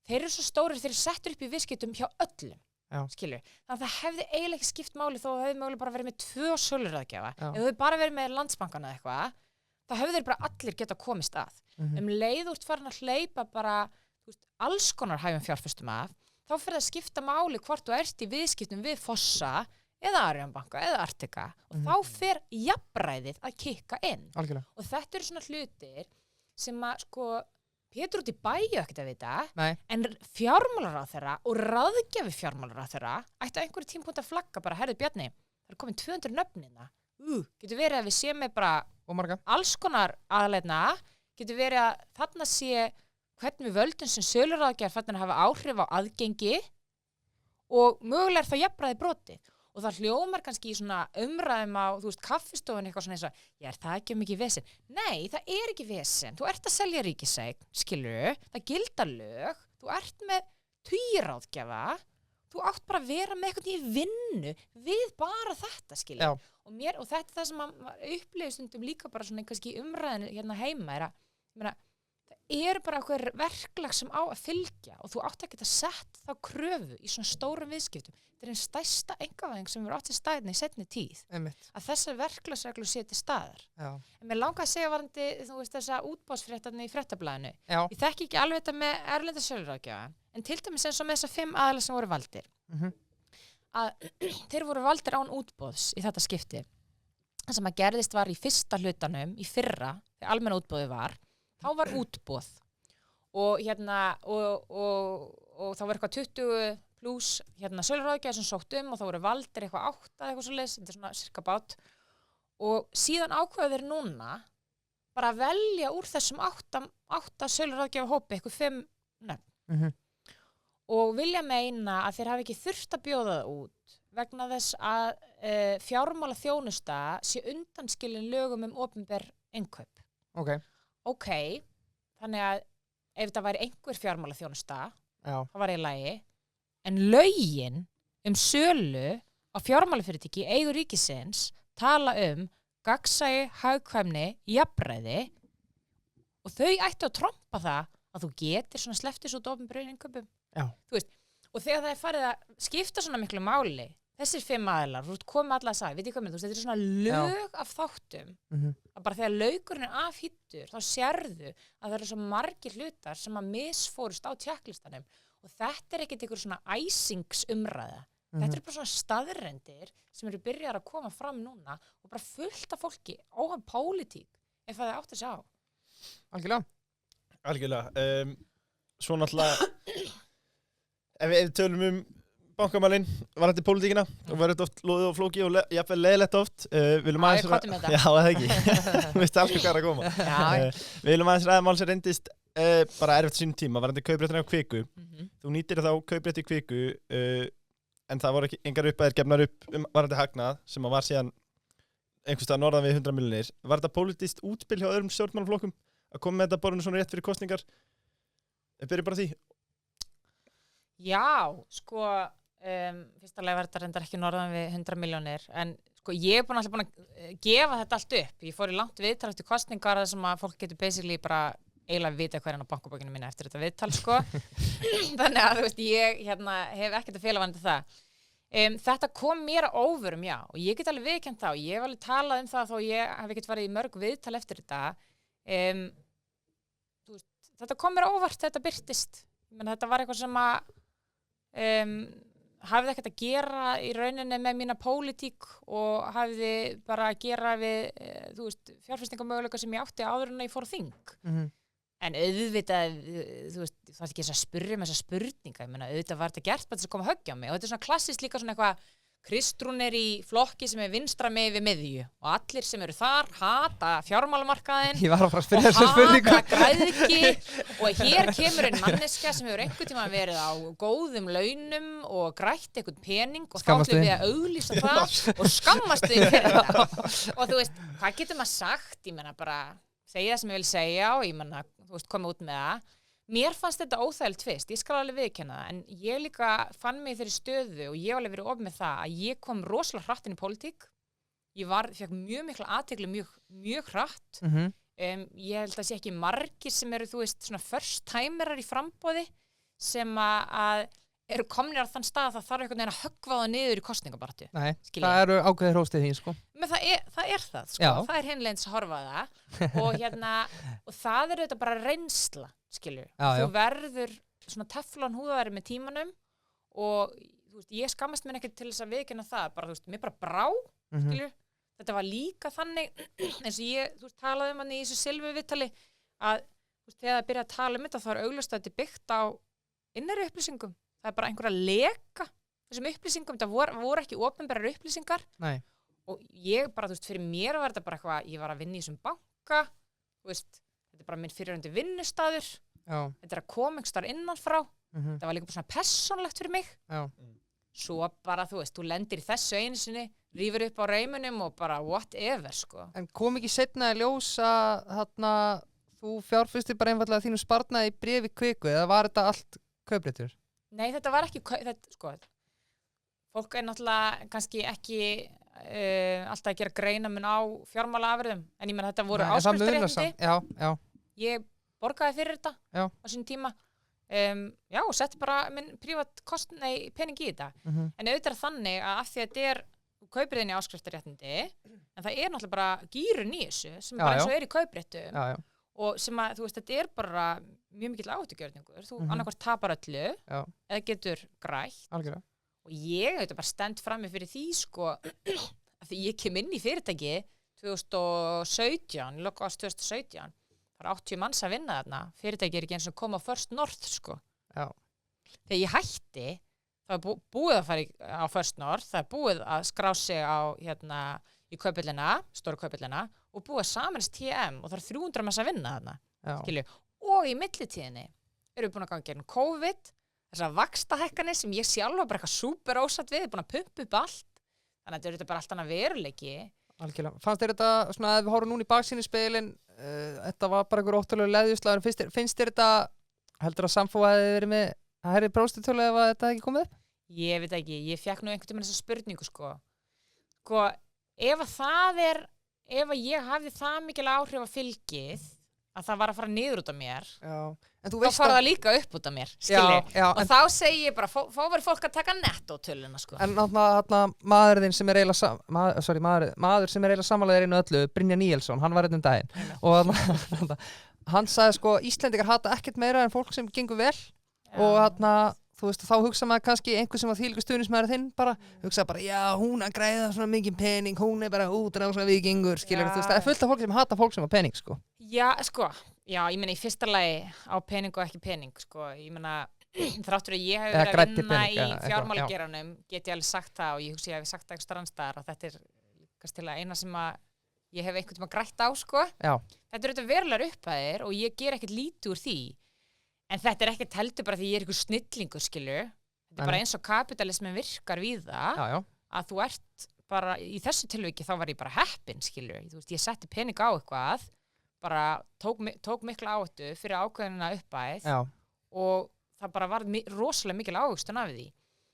þeir eru svo stórir, þeir eru settur upp í viðskiptum hjá öllum, skilur. Þannig að það hefði eiginlega ekki skipt máli þó það hefði mögulega bara verið með 2 söluráðgjafa. Ef þú hefði bara verið með Landsbankann eða eitthvað, þá hefði þeir bara allir geta komist að. Leið úr farin að hleypa bara alls konar hæfum fjárfestum af, þá fer það að skipta máli hvort þú ert í viðskiptum við Fossa eða Arion banka eða Artika og þá fer jafnræðið að kikka inn. Algjörlega. Og þetta eru svona hlutir sem að Pétur út í bæju ekkert að vita. Nei. En fjármálaráðherra og ráðgjafi fjármálaráðherra ætti á einhverju tímapunkti að flagga bara, herðu Bjarni, það er komin 200 nöfnina. Getur verið að við séum með bara alls konar aðaleitna, getur verið að þarna sé hvernig við völdum sem söluráðgjafar fann að hafa áhrif á aðgengi og mögulega er það jafnræði brotið. Og það hljómar kannski í svona umræðum á, þú veist, kaffistofun eitthvað svona eins og, er það ekki mikið vesen? Nei, það er ekki vesen. Þú ert að selja ríkiseign, skilurðu, það gilda lög, þú ert með tugráðgjafa, þú átt bara að vera með eitthvað í vinnu við bara þetta, skilurðu. Og þetta er það sem maður upplifir stundum líka bara svona kannski umræðinu hérna heima er að, það eru bara eitthvað verklag sem á að fylgja og þú átt ekki að setja þá kröfu í svona stórum viðskiptum. Þetta er einn stærsta einkavæðing sem við átt til staðinni í seinni tíð. Að þessar verklagsreglur sé til staðar. En mér langar að segja varandi, þú veist, þessa útboðsfréttarnir í Fréttablaðinu. Ég þekki ekki alveg þetta með erlenda söluráðgjafa, en til dæmis eins og með þessar 5 aðilar sem voru valdir. Að þeir voru valdir án útboðs í þetta skipti. Það sem að gerðist var í fyrsta hlutanum, í fyrra, þegar almenna útboðið var, þá var útboð og og þá var eitthvað 20 pluss söluráðgjafi sem sótt og þá voru valdir eitthvað 8 eitthvað svoleiðis, þetta svona cirka bát og síðan ákveða þeir núna bara að velja úr þessum 8 söluráðgjafa hópi eitthvað 5 nöfn og vilja meina að þeir hafi ekki þurft að bjóða það út vegna þess að fjármála þjónusta sé undanskilin lögum opinber innkaup. Ok, þannig að ef það væri einhver fjármála þjónusta, það var í lagi, en lögin sölu á fjármálafyrirtæki eigu ríkisins tala gagnsæi, hagkvæmni, jafnræði og þau ættu að trompa það að þú getur svona sleftis út opinberum innkaupum. Þú veist, og þegar það farið að skipta svona miklu máli, þessir 5 aðilar, þú veist, komið alla að sagði, veit ég hvað með, þú veist, þetta er svona lög af þáttum, að bara þegar laukurinn afhýttur, þá sérðu að það eru svo margir hlutar sem að misfórust á tjekklistanum og þetta er ekkert einhver svona æsingsumræða. Þetta eru bara svona staðrendir sem eru byrjar að koma fram núna og bara fullt af fólki, óhæm pólitík, ef það átt að sjá. Algjörlega. Svo náttúrulega, ef við tölum bankamálinn, var þetta pólitíkina og var þetta oft loðið og flókið og jafnvel leiðilegt oft. Við viljum aðeins Já, það ekki. Þú veist alveg hvað er að koma. Við viljum aðeins ræða mál sem reyndist bara erfitt sínum tíma, var þetta kaupréttina á Kviku. Þú nýtir þá kauprétti í Kviku en það voru ekki engar uppæðir gefnar upp var þetta hagnað sem var síðan einhvers staðar norðan við 100 milljónir. Var þetta pólitískt útspil hjá öðrum stjórnmálaflokkum að koma með þetta borðinu svona rétt fyrir kosningar? Byrju bara því. Já, sko, fyrsta leið var þetta reyndar ekki norðan við 100 milljónir, en sko ég er alltaf búin að gefa þetta allt upp. Ég fór í langt viðtal eftir kosningar þar sem að fólk getur basically bara eiginlega vita hver á bankabókinu minna eftir þetta viðtal, sko. Þannig að, þú veist, ég hef ekkert að fela varðandi það. Þetta kom mér á óvörum, já, og ég get alveg viðurkennt það og ég hef alveg talað það þó ég hef ekkert farið í mörg viðtal eftir þetta. Þetta kom mér á óvart, þetta birtist. Þetta var eitthvað sem að hafði ekkert að gera í rauninni með mína pólitík og hafði bara að gera við, þú veist, fjárfestingamöguleika sem ég átti áður en ég fór á þing. En auðvitað, þú veist, það er ekki að spyrja með þessa spurninga, ég meina, auðvitað var þetta gert bara þess að koma að höggja á mig og þetta er svona klassist líka svona eitthvað, Kristrún í flokki sem vinstra megin við miðju og allir sem eru þar hata fjármálamarkaðinn Ég var að fara að spyrja þessa spurningu. Og hata græðgi og hér kemur einn manneskja sem hefur einhvern tíma verið á góðum launum og grætt einhvern pening og þá ætlum við að auglýsa það og skammast við fyrir þetta. Og þú veist, hvað getur maður sagt? Ég menna bara, segja það sem ég vil segja og ég menna, þú veist, koma út með það. Mér fannst þetta óþægilegt fyrst, ég skal alveg viðurkenna það, en ég líka fann mig í þeirri stöðu og ég hef alveg verið opið með það að ég kom rosalega hratt inn í pólitík. Ég fekk mjög mikla athygli mjög hratt. Ég held að sé ekki margir sem eru, þú veist, svona first timerar í framboði sem að eru komnir á þann stað að það þarf einhvern veginn að höggva það niður í kosningabaráttu. Nei, það eru ákveðið hróstið þín, sko. Men það er það, sko. Já. Það er hinlegins að horfa það og og það er auðvitað bara reynsla, skilju. Þú verður svona teflon húðaðari með tímanum og þú veist, ég skammast mér ekkert til þess að viðurkenna það, bara þú veist, mér bara brá, skilju. Þetta var líka þannig eins og ég, þú veist, talaði hann í þessu Silvu viðtali að þú veist, þegar það byrja að tala þetta þá er augljóst að þetta er byggt á innri upplýsingum. Það er bara einhver að leka þessum upplýsingum, þetta voru ekki opinberar upplýsingar. Nei. Og ég bara, þú veist, fyrir mér var þetta bara eitthvað, ég var að vinna í þessum banka, þú veist, þetta er bara minn fyrirhundi vinnustaður, þetta er að koma einhver staðar innan frá, þetta var líka bara svona persónlegt fyrir mig. Svo bara, þú veist, þú lendir í þessu einu sinni, rífur upp á reimunum og bara whatever, sko. En kom ekki seinna í ljós að þú fjárfestir bara einfallega þínum sparnaði í bréfi Kviku, eða var þetta allt kaupréttur? Nei, þetta var ekki, sko, fólk er náttúrulega kannski ekki alltaf að gera greinamun á fjármálaafurðum, en ég menn þetta voru áskriftarréttindi. Já. Ég borgaði fyrir þetta á sínum tíma. Og setti bara minn prívat pening í þetta. En auðvitað þannig að af því að þetta þú kaupir þinn í áskriftarréttindi, en það er náttúrulega bara gírun í þessu, sem bara eins og er í kaupréttum. Og sem að, þú veist, þetta er bara mjög mikill áhættugjörningur. Þú annarkvort tapar öllu eða getur grætt. Algjörlega. Og ég auðvitað bara stend frammi fyrir því, sko, að því ég kem inn í fyrirtæki 2017, í lok árs 2017, þá bara 80 manns að vinna þarna, fyrirtæki ekki eins og koma á First North, sko. Já. Þegar ég hætti, það er búið að fara á First North, það er búið að skrá sig á, í kaupillina, stóru kaupillina, og búið að samanast TM, og það er 300 manns að vinna þarna, skilju. Og í millitíðinni erum við búin að ganga gegn COVID, þessar vaxtahækkanir sem ég sjálf var bara eitthvað súper ósatt við, búin að pumpa upp allt, þannig að þetta er bara allt annað veruleiki. Algjörlega. Fannst þér þetta, svona, ef við horfum núna í baksýnisspegilinn, þetta var bara einhver ótrúlega leðjuslagur, finnst þér þetta, heldur að Samfó hefði verið með að herri próstitutölu ef þetta hefði ekki komið upp? Ég veit ekki, ég fekk nú einhvern tímann þessa spurningu, sko, ef að ég hafði það mikil áhrif á fylgið, að það var að fara niður út af mér, þá fara það líka upp út af mér, skilji, og þá segi ég bara, þá verður fólk að taka nettótöluna, sko. En maðurinn sem er eiginlega, maður sem er eiginlega samanlega einu öllu, Brynjar Níelsson, hann var einn daginn, og hann sagði, sko, Íslendingar hata ekkert meira en fólk sem gengur vel, og þú veist, þá hugsa maður kannski einhver sem var þvílíkur stuðningsmaður þinn bara, hugsa bara, já, hún að græða svona mikið pening, hún er bara útrása vikingur, skilur, þú veist, það er fullt af fólk sem hata fólk sem var pening, sko. Já, ég meina í fyrsta lagi á pening og ekki pening, sko, ég meina, þráttur að ég hef verið að vinna í fjármálageranum, get ég alveg sagt það og ég hugsa ég hef sagt það eitthvað strandstaðar að þetta er kannski til að eina sem að ég hef einhvern tíma grætt á, sko. Já. Þetta eru verulegar upphæðir og ég ger ekkert lítið úr því. En þetta er ekkert heldur bara því ég er einhver snillingur, skilur. Þetta er bara eins og kapitalismin virkar við það, að þú ert bara, í þessu tilviki þá var ég bara heppin, skilur. Þú veist, ég setti pening á eitthvað, bara tók mikla áhættu fyrir ákveðina upphæð og það bara var rosalega mikil ávöxtun af því.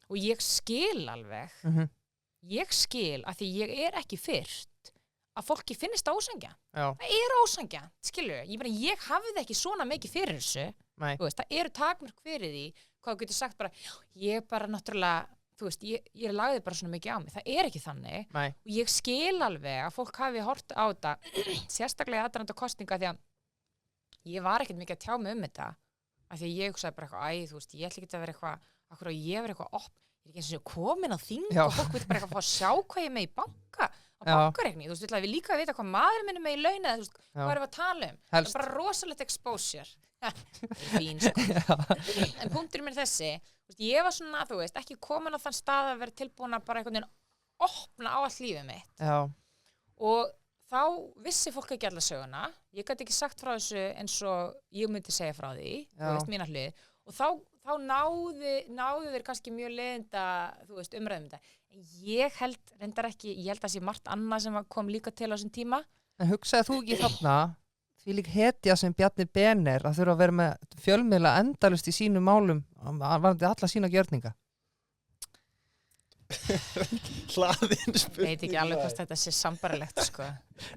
Og ég skil alveg, ég skil að því ég er ekki fyrst að fólki finnist það ósangja. Það er ósangja, skilur. Ég hafði ekki svona mikið fyrir þessu. Þú veist, það eru takmörk fyrir því, hvað þú getur sagt bara, ég bara náttúrulega, þú veist, ég lagði bara svona mikið á mig. Það er ekki þannig. Og ég skil alveg að fólk hafi hort á þetta, sérstaklega í aðdraganda kosninga því að ég var ekkert mikið að tjá mig þetta, af því að ég hugsaði bara eitthvað, þú veist, ég ætla ekki að vera eitthvað, akkur að ég vera eitthvað ég er ekki eins og komin á þing og fólk veit bara eitthvað að fá að sjá hvað ég er með í banka, á bankareikni, þú veist, við líka að vita hvað maður minn er með í launa, þú veist, hvað erum við að tala um? Það er bara rosalegt exposure. Fín, sko. En punkturinn minn er þessi, þú veist, ég var svona, þú veist, ekki komin á þann stað að vera tilbúin að bara einhvern veginn opna á allt lífið mitt. Og þá vissi fólk ekki alla söguna, ég gæti ekki sagt frá þessu eins og ég myndi segja frá því, þú veist, mína hlið, og þá náðu þeir kannski mjög leiðinda, þú veist, umræðum þetta. En ég held að sé margt annað sem kom líka til á þessum tíma. En hugsaði þú ekki þarna, því líka hetja sem Bjarni Ben að þurfa að vera með fjölmiðla endalust í sínum málum, varandi alla sína gjörninga? Hlaðin spurning. Veit ekki alveg hvort þetta sé sambarilegt, sko.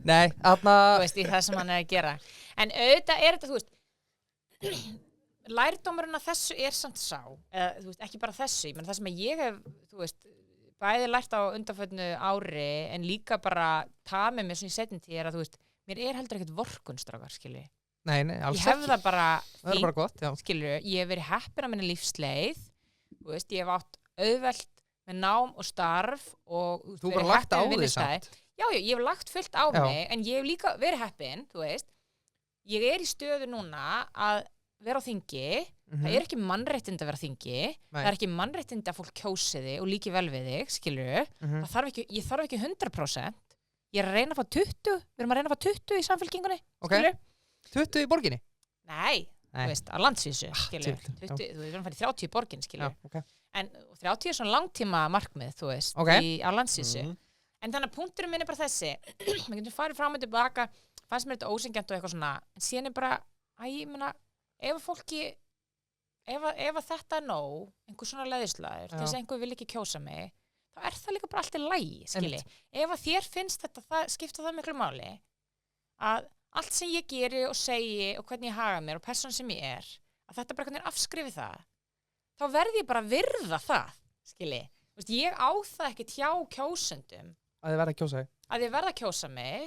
Nei, Þú veist, í það sem hann er að gera. En auðvitað er þetta, þú veist, lærdómurinn að þessu er samt sá, eða, þú veist, ekki bara þessu, ég menn það sem ég hef, þú veist, bæði lært á undanförnu ári, en líka bara með mér svona í seinni tíð er að, þú veist, mér er heldur ekkert vorkunstrákar, skilji. Nei, alls ekki. Ég hef það bara það er bara gott, skilju, ég hef verið heppin á minni lífsleið, þú veist, ég hef átt auðvelt með nám og starf og þú bara lagt á því samt. Já, ég hef lagt fullt á mig, en ég hef líka verið heppin, þú veist, ég er í stöðu núna að vera á þingi, það er ekki mannréttindi að vera á þingi, það er ekki mannréttindi að fólk kjósi þig og líki vel við þig, skilju, ég þarf ekki 100%, ég er að reyna að fá 20, við erum að reyna að fá 20 í samfélkingunni, skilju. 20 í borginni? Nei, þú veist, á landsvísu, skilju, við erum að fara í 30 í borginni, skilju, en 30 er svona langtíma markmið, þú veist, á landsvísu, en þannig að punkturinn minn er bara þessi, við getum farið fram og tilbaka, fannst mér þetta ósengjant og eitthvað svona, en síðan er bara, ég meina, ef þetta er nóg, einhver svona leiðislaður, til þess að einhver vil ekki kjósa mig, þá er það líka bara allt í lagi, skilji. Ef að þér finnst þetta, skipta það miklu máli, að allt sem ég geri og segi og hvernig ég haga mér og persónan sem ég er, að þetta bara hvernig afskrifi það, þá verð ég bara að virða það, skilji. Ég á það ekkert hjá kjósendum. Að þið verða að kjósa þig? Að þið verða að kjósa mig.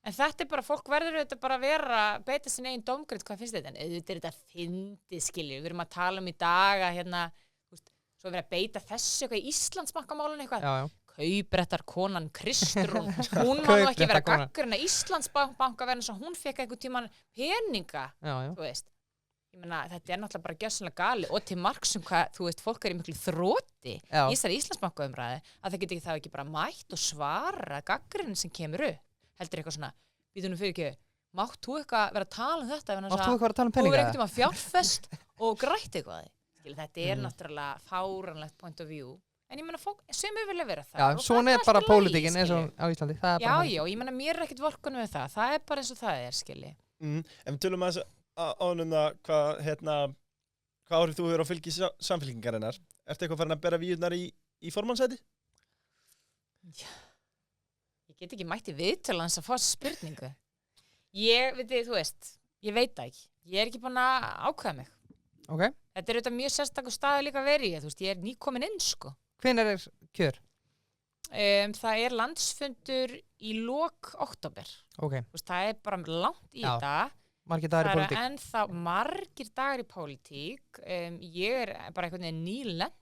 En þetta er bara, fólk verður auðvitað bara að vera, beita sinni eigin dómgreind, hvað finnst þetta? En auðvitað er þetta fyndið, skilju, við erum að tala í dag að hérna, svo verður að beita þessu eitthvað í Íslandsbankamálun eitthvað, kaupréttar konan Kristrún, hún má nú ekki vera Kaupréttarkonan. gagnrýna Íslandsbanka verðan svo hún fekk einhvern tímann peninga, Já. þú veist. Ég meina, þetta náttúrulega bara gjörsamlega gali og til marks hvað, þú veist, fólk í miklu þroti Já. í þessari Íslandsbankaumræði að það ekki bara mætt og svara gagnrýnin sem kemur upp. Heldur eitthvað svona, býtu nú fyrir ekki, mátt þú eitthvað vera að tala um þetta? Mátt þú eitthvað að tala um Þú verður peninga? einhvern tímann fjárfest og grætt eitthvað. Þetta náttúrulega fáranlegt point of view. En ég meina, sem vilja vera það. Já, og svona það bara allt í lagi, pólitíkin eins og skilji. á Íslandi. Það er Já, bara já, ég meina, mér er ekkert vorkunni við það. Það er bara eins og það skilji. En við tölum að ánum það hvað áhrif þú hefur á fylgi samfylkingarinnar. Ertu eitthvað farin að bera víurnar í formannsæti? Ég get ekki mætti viðtölu hans að fá þessu spurningu. Ég veit það ekki. Ég er ekki búin að ákveða mig. Ok. Þetta er auðvitað mjög sérstakur staður líka verið í, þú veist, ég er nýkomin inn, sko. Hvenær er kjör? Það er landsfundur í lok október. Ok. Þú veist, það er bara langt í Já. þetta. Margir dagar í Það pólitík. er ennþá margir dagar í pólitík. Ég er bara einhvern veginn nýlent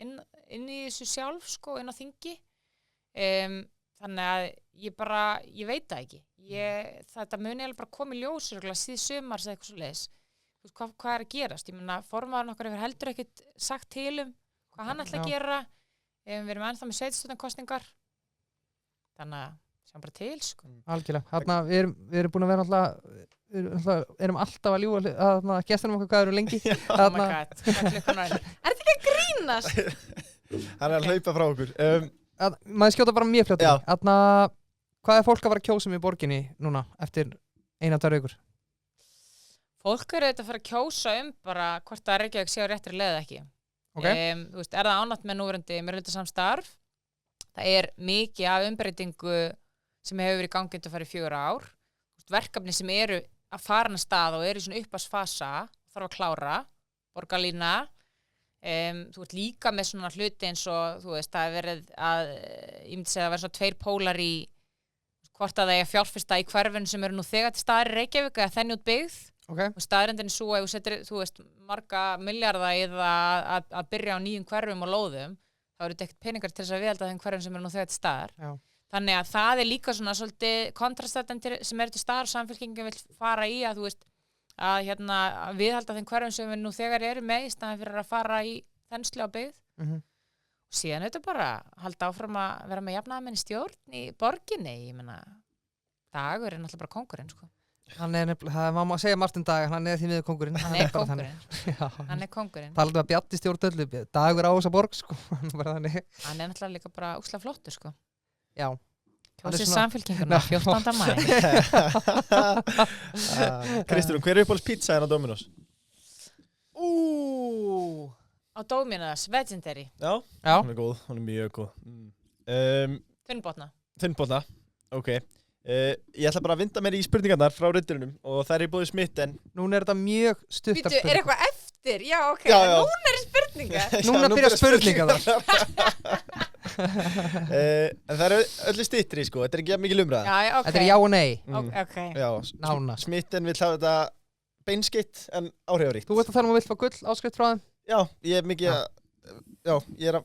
inn í þessu sjálf, sko, inn á þingi. Þannig að ég veit það ekki. Þetta muni alveg bara koma í ljós síð sumars eða eitthvað svo leiðis. Hvað er að gerast? Ég meina, formaðurinn okkar hefur heldur ekkert sagt til hvað hann ætla að gera. Við erum ennþá með sveitarstjórnarkosningar. Þannig að sjáum bara til, sko. Algjörlega. Þarna, við erum búin að vera erum alltaf að ljúga að gestunum okkur hvað eru lengi. Oh my god, hvað klukkan er þetta ekki að grínast? Hann er að hlaupa frá okkur. Maður skjóta bara mjög fljótt. Já. Þarna, hvað er fólk að fara að kjósa í borginni núna eftir 1-2 vikur? Fólk eru auðvitað að fara að kjósa bara hvort að Reykjavík sé á réttri leið eða ekki. Ok. Þú veist, er það ánægt með núverandi meirihlutasamstarf? Það er mikið af umbreytingu sem hefur verið í gangi undanfarið 4 ár. Þú veist, verkefni sem eru að fara af stað og eru í svona uppáhaldsfasa, þarf að klára, borgarlína. Þú ert líka með svona hluti eins og, þú veist, það hefur verið ég myndi segja að vera svona 2 pólar í hvort að það er fjárfesta í hverfinu sem eru nú þegar til staðar í Reykjavík eða þenni út byggð. Okay. Og staðrindin er svo að þú setur, þú veist, marga milljarða í það að byrja á nýjum hverfum og lóðum, þá eru þetta ekkert peningar til þess að viðhalda þeim hverfum sem eru nú þegar til staðar. Já. Þannig að það er líka svona svolítið kontrastættan sem eru til staðar og samfélkingin vil fara í að, þú veist, að viðhalda þeim hverfum sem við nú þegar eru með í staðan fyrir að fara í þenslu á byggð. Og síðan þetta bara halda áfram að vera með jafnaðarmenn í stjórn í borginni. Ég meina, Dagur er náttúrulega bara kóngurinn, sko. Hann er nefnilega, það má segja Martin Dag, hann er því miður kóngurinn. Hann er kóngurinn. Hann er kóngurinn. Talaðu að Bjatti stjórnöldu, Dagur á þessa borg, sko. Hann er náttúrulega líka bara úksla flottur, sko. Já. Kjósið samfélkinguna, 14. maí. Kristrún, hver er uppáhalds pizza hérna á Dominos? Á Dominos, Legendary. Já, Já. Hún er góð, hún er mjög góð. Þunnbotna. Ok. Ég ætla bara að vinda mér í spurningarnar frá ritturunum og það er búið smitt en... Núna er þetta mjög stuttar spurningar. Er eitthvað eftir? Já, ok. Já. Núna er spurningar. Núna byrja spurningar En það eru öllu styttri, sko. Þetta er ekki mikil umræða. Já, ok. Þetta er já og nei. Ok. Já, Nána. Smitten vill hafa þetta beinskitt en áhrifaríkt. Þú veist að vill fá gull áskrift frá þeim? Já, ég er mikið að... Já, ég er að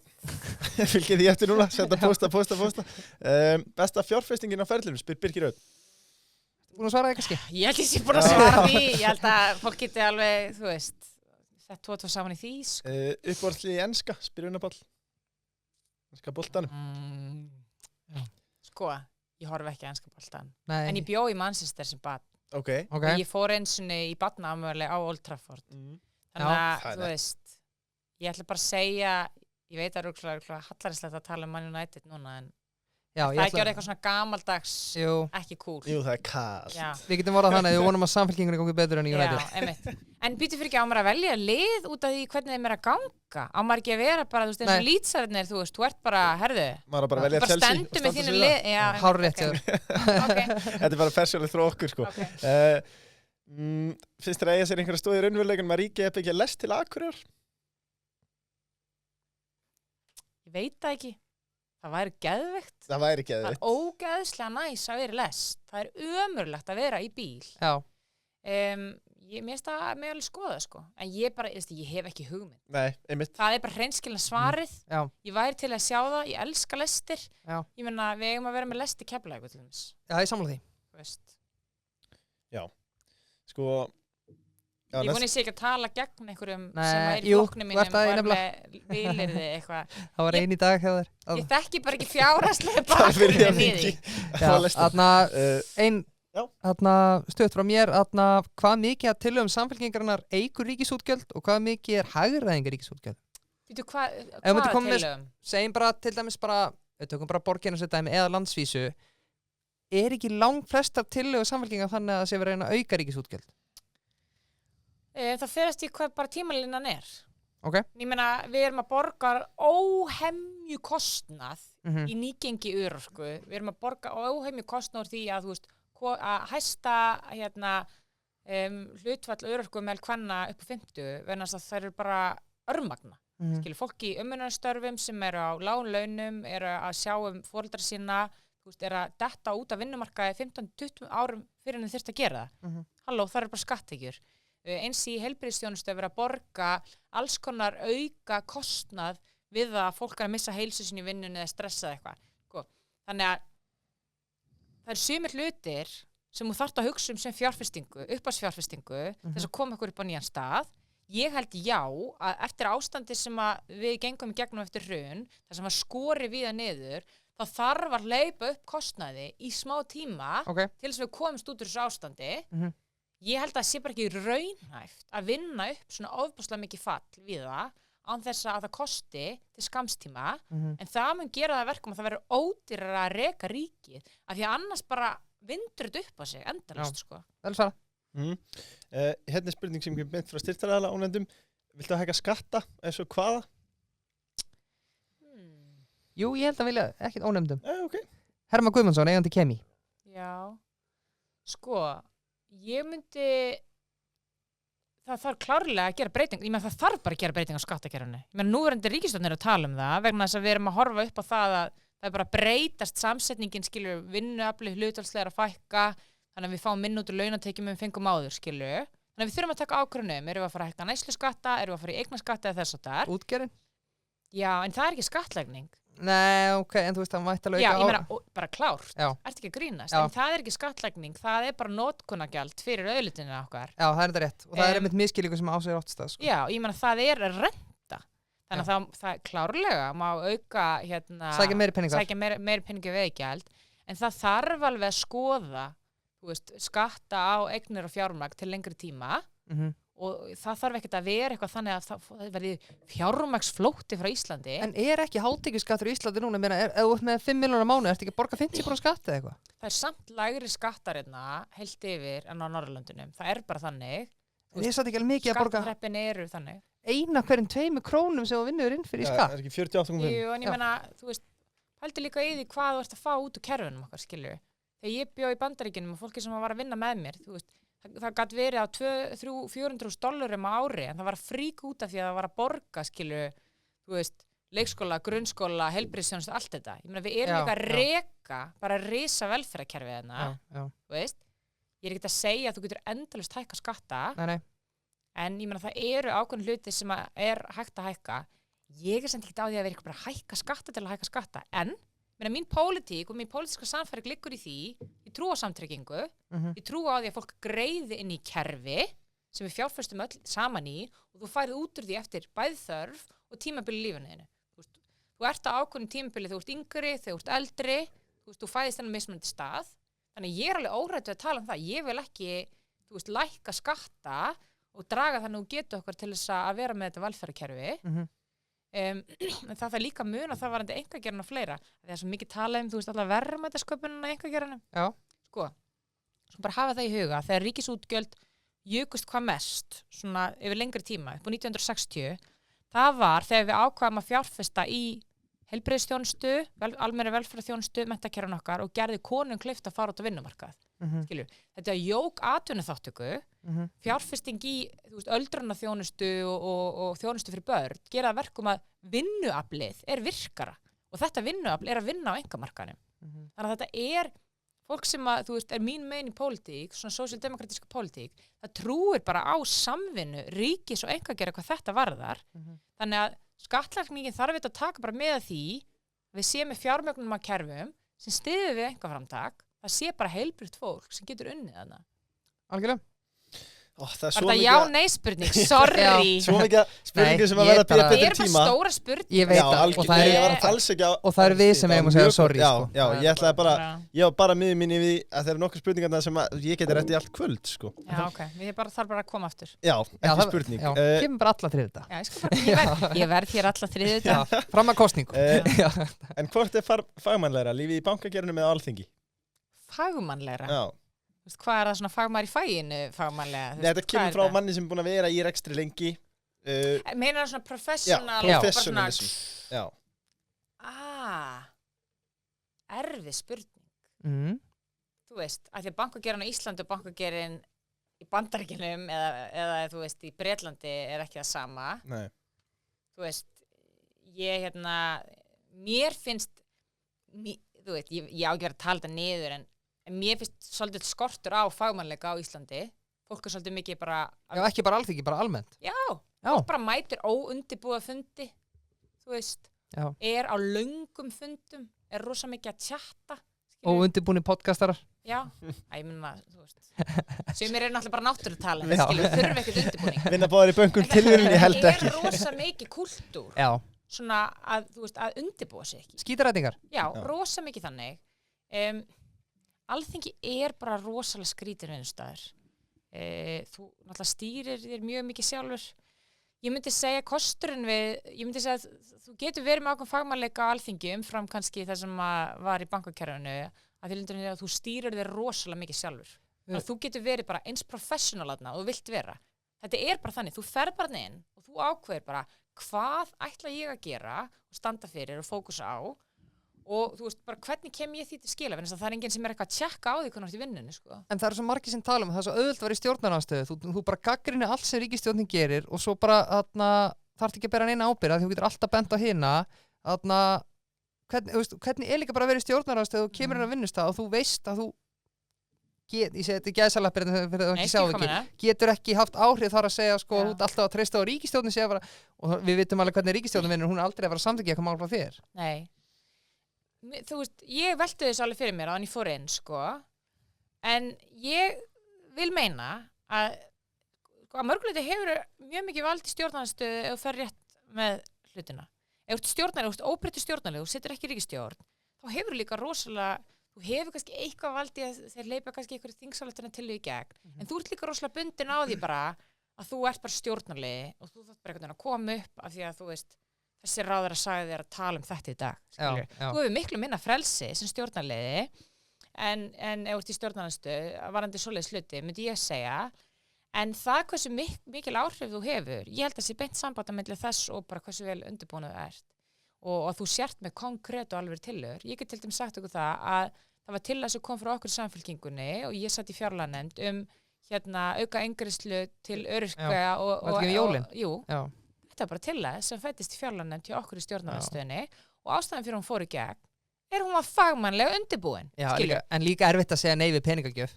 fylgja því eftir núna, senda posta. Besta fjárfestingin á ferlinum, spyr Birkir Öll. Búin að svara það kannski? Ég held ég sé búin að svara því. Ég held að fólk geti alveg, þú veist, sett 2 og 2 saman í því, sko. Uppáhaldslið í enska, spyr Unapall. Enska boltanum. Sko, ég horfi ekki á enska boltan. Nei. En ég bjó í Manchester sem barn. Ok. Og ég fór einsunni í barnaafmæli á Old Trafford. Þannig að, þú veist, ég ætla bara að segja, ég veit að það er hallarslegt að tala um Man United núna, en það er ekki eitthvað svona gamaldags, ekki cool. Jú, það er kalt. Við getum vorað þannig að við vonum að samfélkingunni gangi betur en United. Já, einmitt. En býtu fyrir ekki á maður að velja lið út af því hvernig þeim er að ganga. Á maður ekki að vera bara, þú veist, eins og lýtsararnir, þú veist, þú ert bara, herðu, maður bara velja Chelsea bara stendur með þínu lið. Hárrétt, Þetta er bara persónulegt frá okkur, sko. Finnst þér að eiga sér einhverja stóð í raunveruleikanum að ríkið byggja lest til Akureyrar? Ég veit það ekki. Það væri geðveikt. Það væri geðveikt. Það er ógeðslega næs að vera í lest. Það er ömurlegt að vera í bíl. Já. Mér finnst það með alveg skoða, sko. En ég bara, ég hef ekki hugmynd. Nei, einmitt. Það er bara hreinskilna svarið. Já. Ég væri til að sjá það, ég elska lestir. Já. Ég meina, við eigum að vera með lesti Keflavíkur til þess. Já, ég sammála því. Þú veist. Já. Sko, já, Ég voni sé ekki að tala gegn einhverjum Nei, sem er í jú, flokknum þú ert mínum það og er nefnilega. með vilirði eitthvað. Það var ein í dag hjá þér. Ég þekki bara ekki fjárhagslega það fyrir ég bakgrunninn í því. mikið. Já, þarna, ein Já. þarna stöð frá mér, þarna hvað mikið að tillögum samfélkingarinnar eigur ríkisútgjöld og hvað mikið er hagræðingar ríkisútgjöld. Býtu, myndi hvað koma með- tillögum? Segjum bara til dæmis bara, við tökum bara borgina sér dæmi eða landsvísu, er ekki langflestar tillögur samfélkingar þannig að það sé verið að reyna að auka ríkisútgjöld? Það ferast í hvað bara tímalínan er. Ok. Ég meina, við erum að borga óhemju kostnað Mhm. í nýgengi örorku. Við erum að borga óhemju kostnað úr því að, þú veist, að hæsta hlutfall örorku með kvenna upp á 50, vegna þess að þær eru bara örmagna. Mhm. Skilur, fólk í umönnarstörfum sem eru á lágum launum, eru að sjá foreldra sína, þú veist, eru að detta út af vinnumarkaði 15-20 árum fyrir en þau þyrftu að gera það. Mhm. Halló, það eru bara skattekjur. Eins í heilbrigðisþjónustu að vera að borga alls konar auka kostnað við að fólk er að missa heilsu sinni í vinnunni eða stressa eitthvað. Sko. Þannig að það eru sumir hlutir sem þú þarft að hugsa sem fjárfestingu, uppáhaldsfjárfestingu, þess að koma ykkur upp á nýjan stað. Ég held já að eftir ástandi sem að við gengum í gegnum eftir hrun, þar sem að skori víða niður, þá þarf að hleypa upp kostnaði í smá tíma Ok. til þess að við komumst út úr þessu ástandi. Mhm. Ég held að það sé bara ekki raunhæft að vinna upp svona ofbúslega mikið fall við það án þess að það kosti til skamstíma, Mhm. en það mun gera það verkum að það verður ódýrara að reka ríkið, af því að annars bara vindur þetta upp á sig endalaust, sko. Vel svara. Hérna er spurning sem ég beint frá styrktaraðala ónefndum. Viltu að hækka skatta, eins og hvaða? Jú, ég held að vilja ekkert ónefndum. Ok. Herma Guðmundsson, eigandi Kemi. Já, sko, ég myndi, það þarf klárlega að gera breyting, ég meina það þarf bara að gera breyting á skattakerfinu. Ég meina núverandi ríkisstjórnin er að tala um það, vegna þess að við erum að horfa upp á það að það er bara að breytast samsetningin, skilur, vinnuafli hlutfallslega að fækka, þannig að við fáum minn út úr launatekjum við fengum áður, skilur. Þannig að við þurfum að taka ákvörðun erum við að fara að hækka neysluskatta, erum við að fara í eignaskatta eða þess að það er. Útgerðin? Já, en það er ekki skattlegning. Nei, ok, en þú veist það mætti alveg Já, auka ég meina, bara klárt, Já. ertu ekki að grínast, Já. en það er ekki skattlegning, það er bara notkunargjald fyrir auðlutinu okkar. Já, það er þetta rétt. Og það er Em, einmitt miskilíku sem á sig áttstað, sko. Já, ég meina það er renta, þannig að það klárlega má auka Sækja meiri peningar. sækja meiri peningi veigjald, en það þarf alveg að skoða, þú veist, skatta á eignir og fjármagn til lengri tíma Mhm. og það þarf ekkert að vera eitthvað þannig að það verði fjármagnsflótti frá Íslandi. En er ekki hátekjuskattur í Íslandi núna? Meina, ef þú ert með 5 milljónar á mánuði, ertu ekki að borga 50% skatt eða eitthvað? Það er samt lægri skattar heilt yfir en á Norðurlöndunum. Það er bara þannig. En ég satt ekki alveg mikið að borga Skattþreppin eru þannig. eina hverjum 2 krónum sem þú vinnur inn fyrir í skatt. Er ekki 48,5? Jú, en ég Já. meina, þú veist, pældu líka í því hvað þú ert að fá út úr kerfunum okkar, skilju. Þegar ég bjó í Bandaríkjunum og fólki sem var að vinna með mér, þú veist, það gæti verið á $400,000 á ári, en það var að frík út af því að það var að borga, skilju, þú veist, leikskóla, grunnskóla, heilbrigðisþjónustu, allt þetta. Ég meina, við erum Já, líka að já. reka, bara að risa velferðarkerfið þarna, Já. þú veist. Ég er ekki að segja að þú getur endalaust hækka skatta, Nei. en ég meina, það eru ákveðin hluti sem að er hægt að hækka. Ég er samt ekki á því að vera eitthvað bara að hækka skatta til að hækka skatta, en meina, mín pólitík og mín pólitíska sannfæring liggur í því, ég trú á samtryggingu, Mhm. ég trú á því að fólk greiði inn í kerfi sem við fjárfestum öll saman í og þú færið út úr því eftir bæði þörf og tímabili lífinu. Þú ert á ákveðnum tímabili þegar þú ert yngri, þegar þú ert eldri, þú fæðist þennan mismunandi stað. Þannig ég er alveg órættu að tala um það. Ég vil ekki, lækka skatta og draga þannig og getu okkar til þess að vera með þetta velferðarkerfi. Mhm. En það er líka mun að það varandi einkagerðan og fleira. Það er svo mikið talað um, alltaf verðmætasköpunina einkagerðanum. Já. Sko, svo bara hafa það í huga. Þegar ríkisútgjöld jukust hvað mest, svona yfir lengri tíma, upp á 1960, það var þegar við ákvaðum að fjárfesta í heilbrigðisþjónustu, almennri velferðarþjónustu, menntakerfin okkar og gerði konum kleift að fara út á vinnumarkað. Mhm. Skilju, þetta jók atvinnuþátttöku, Mhm. fjárfesting í öldrunarþjónustu og þjónustu fyrir börn, gera það verkum að vinnuaflið er virkara og þetta vinnuafl er að vinna á einkamarkaðnum. Mhm. Þannig að þetta er fólk sem að, þú veist, mín megin í pólitík, svona sósíaldemokratíska pólitík, það trúir bara á samvinnu, ríkis og einhverjum hvað þetta varðar. Þannig að skattlagningin þarf við að taka bara með því, við séum með fjármögnum að kerfum, sem styður við einhverframtak, það sé bara heilbrigt fólk sem getur unnið þarna. Algjörlega. Það Var það já-nei spurning? Sorry. Svo mikið spurningi sem að vera að bíða Það betri er bara tíma. stóra spurning. Ég veit það, og það er við sem eigum að segja sorry, sko. Já, ég ætlaði bara, ég var bara miður mín í því að það eru nokkur spurningar sem ég geti rætt í allt kvöld, sko. Já, ok, þarf bara að koma aftur. Já, ekki spurning. Já, kemur bara alla þriðjudag. Já, ég verð hér alla þriðjudag. Fram að kosningu. En hvort er fagmannlegra, lífið í bankagerðunum eða alþingi? Fagmannlegra? Já. Hvað er það svona fagmaður í faginu fagmannlega? Nei, þetta kemur frá manni sem er búin að vera í rekstri lengi. Meinar það svona professional? Já, professionalism. Já. Erfið spurning. Þú veist, af því að bankagerðin á Íslandi og bankagerðin í Bandaríkjunum eða þú veist, í Bretlandi er ekki það sama. Nei. Þú veist, mér finnst, þú veist, ég á ekki verið að tala þetta niður en mér finnst svolítið skortur á fagmannleika á Íslandi. Fólk er svolítið mikið bara... Já, ekki bara alþingi, bara almennt. Já, fólk bara mætir óundibúða fundi, þú veist. Já. Er á löngum fundum, er rosa mikið að tjatta. Óundibúni podcastarar. Já, ég minna, þú veist. Sumir eru náttúrulega bara náttúrutala, þurfi ekkert undibúning. Vinna báðar í bönkum tilvíðin, ég held ekki. Það er rosa mikið kultúr. Já. Svona að, þú veist, að undibúa sig ekki. Skítarætingar. Já, rosa mikið þannig. Alþingi er bara rosalega skrítin vinnustæður. Þú náttúrulega stýrir þér mjög mikið sjálfur. Ég myndi segja að þú getur verið með ákveðinn fagmannleika á alþingi umfram kannski það sem var í bankakerfinu að þú stýrir þér rosalega mikið sjálfur. Þannig að þú getur verið bara eins professional aðna og þú vilt vera. Þetta er bara þannig, þú fer bara inn og þú ákveðir bara hvað ætla ég að gera og standa fyrir og fókusa á. Og þú veist, bara hvernig kem ég því til skila, þannig að það er enginn sem er eitthvað að tjekka á því hvernig í vinnunni, sko. En það eru svo margir sem tala það er svo auðvelt að vera í stjórnarandstöðu, þú bara gagnrýnir allt sem ríkisstjórnin gerir og svo bara þarf ekki að bera neina ábyrgð, þú getur alltaf bent á hina, hvernig er líka bara að vera í stjórnarandstöðu og kemur inn á vinnustað og þú veist að þú ég segi þetta í gæðsalappir fyrir að ekki sjá ekki, getur ekki haft áhrif þar að segja, sko, þú ert alltaf að treysta á ríkisstjórnin segja bara, og við vitum alveg hvernig ríkisstjórnin vinnur, hún er aldrei að vera samþykkja eitthvað mál frá þér. Nei. Þú veist, ég velti þessu alveg fyrir mér á hann ég fór inn, sko, en ég vil meina að mörguleiti hefur mjög mikið vald í stjórnarnarstöðu ef þú fer rétt með hlutina. Ef þú ert óbreyttur stjórnarlegu, þú setur ekki ríkisstjórn, þá hefur líka rosalega, þú hefur kannski eitthvað valdi að þeir leipa kannski einhverju þingsályktana til í gegn, en þú ert líka rosalega bundin á því bara að þú ert bara stjórnarlegi og þú þarft bara einhvern veginn að koma upp af því að þú veist þessi ráðherra sagði þér að tala þetta í dag. Já. Þú hefur miklu minna frelsi sem stjórnarliði en ef þú ert í stjórnarnarstöðu varðandi svoleiðis hluti, myndi ég segja. En það hversu mikil áhrif þú hefur, ég held að sé beint samband á milli þess og bara hversu vel undirbúin þú ert. Og þú sért með konkrét og alveg tillögur. Ég get til dæmis sagt okkur það að það var til þess að kom frá okkur í Samfylkingunni og ég satt í fjárlaganefnd auka eingreiðslu til öryrkja og þetta er bara til þess sem fættist í fjárlaganefnd hjá okkur í stjórnarandstöðunni og ástæðan fyrir hún fór í gegn er hún var fagmannlega undirbúin. Já, en líka erfitt að segja nei við peningagjöf.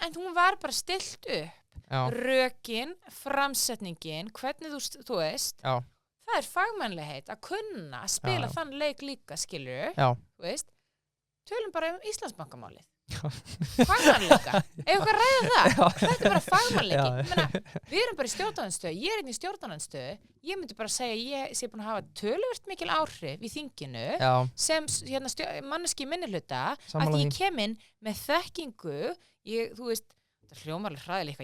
En hún var bara stillt upp. Já. Rökin, framsetningin, hvernig þú veist, já. Það er fagmannlegheit að kunna að spila þann leik líka, skilur, þú veist, tölum bara Íslandsbankamálið. Fagmannleika, ef okkar ræða það þetta er bara fagmannleiki. Við erum bara í stjórnarnarstöðu, ég er einn í stjórnarnarstöðu, ég myndi bara segja ég sé búin að hafa töluvert mikil áhrif í þinginu sem manneski minnihluta að ég kem inn með þekkingu þú veist, það hljómar alveg hræðilega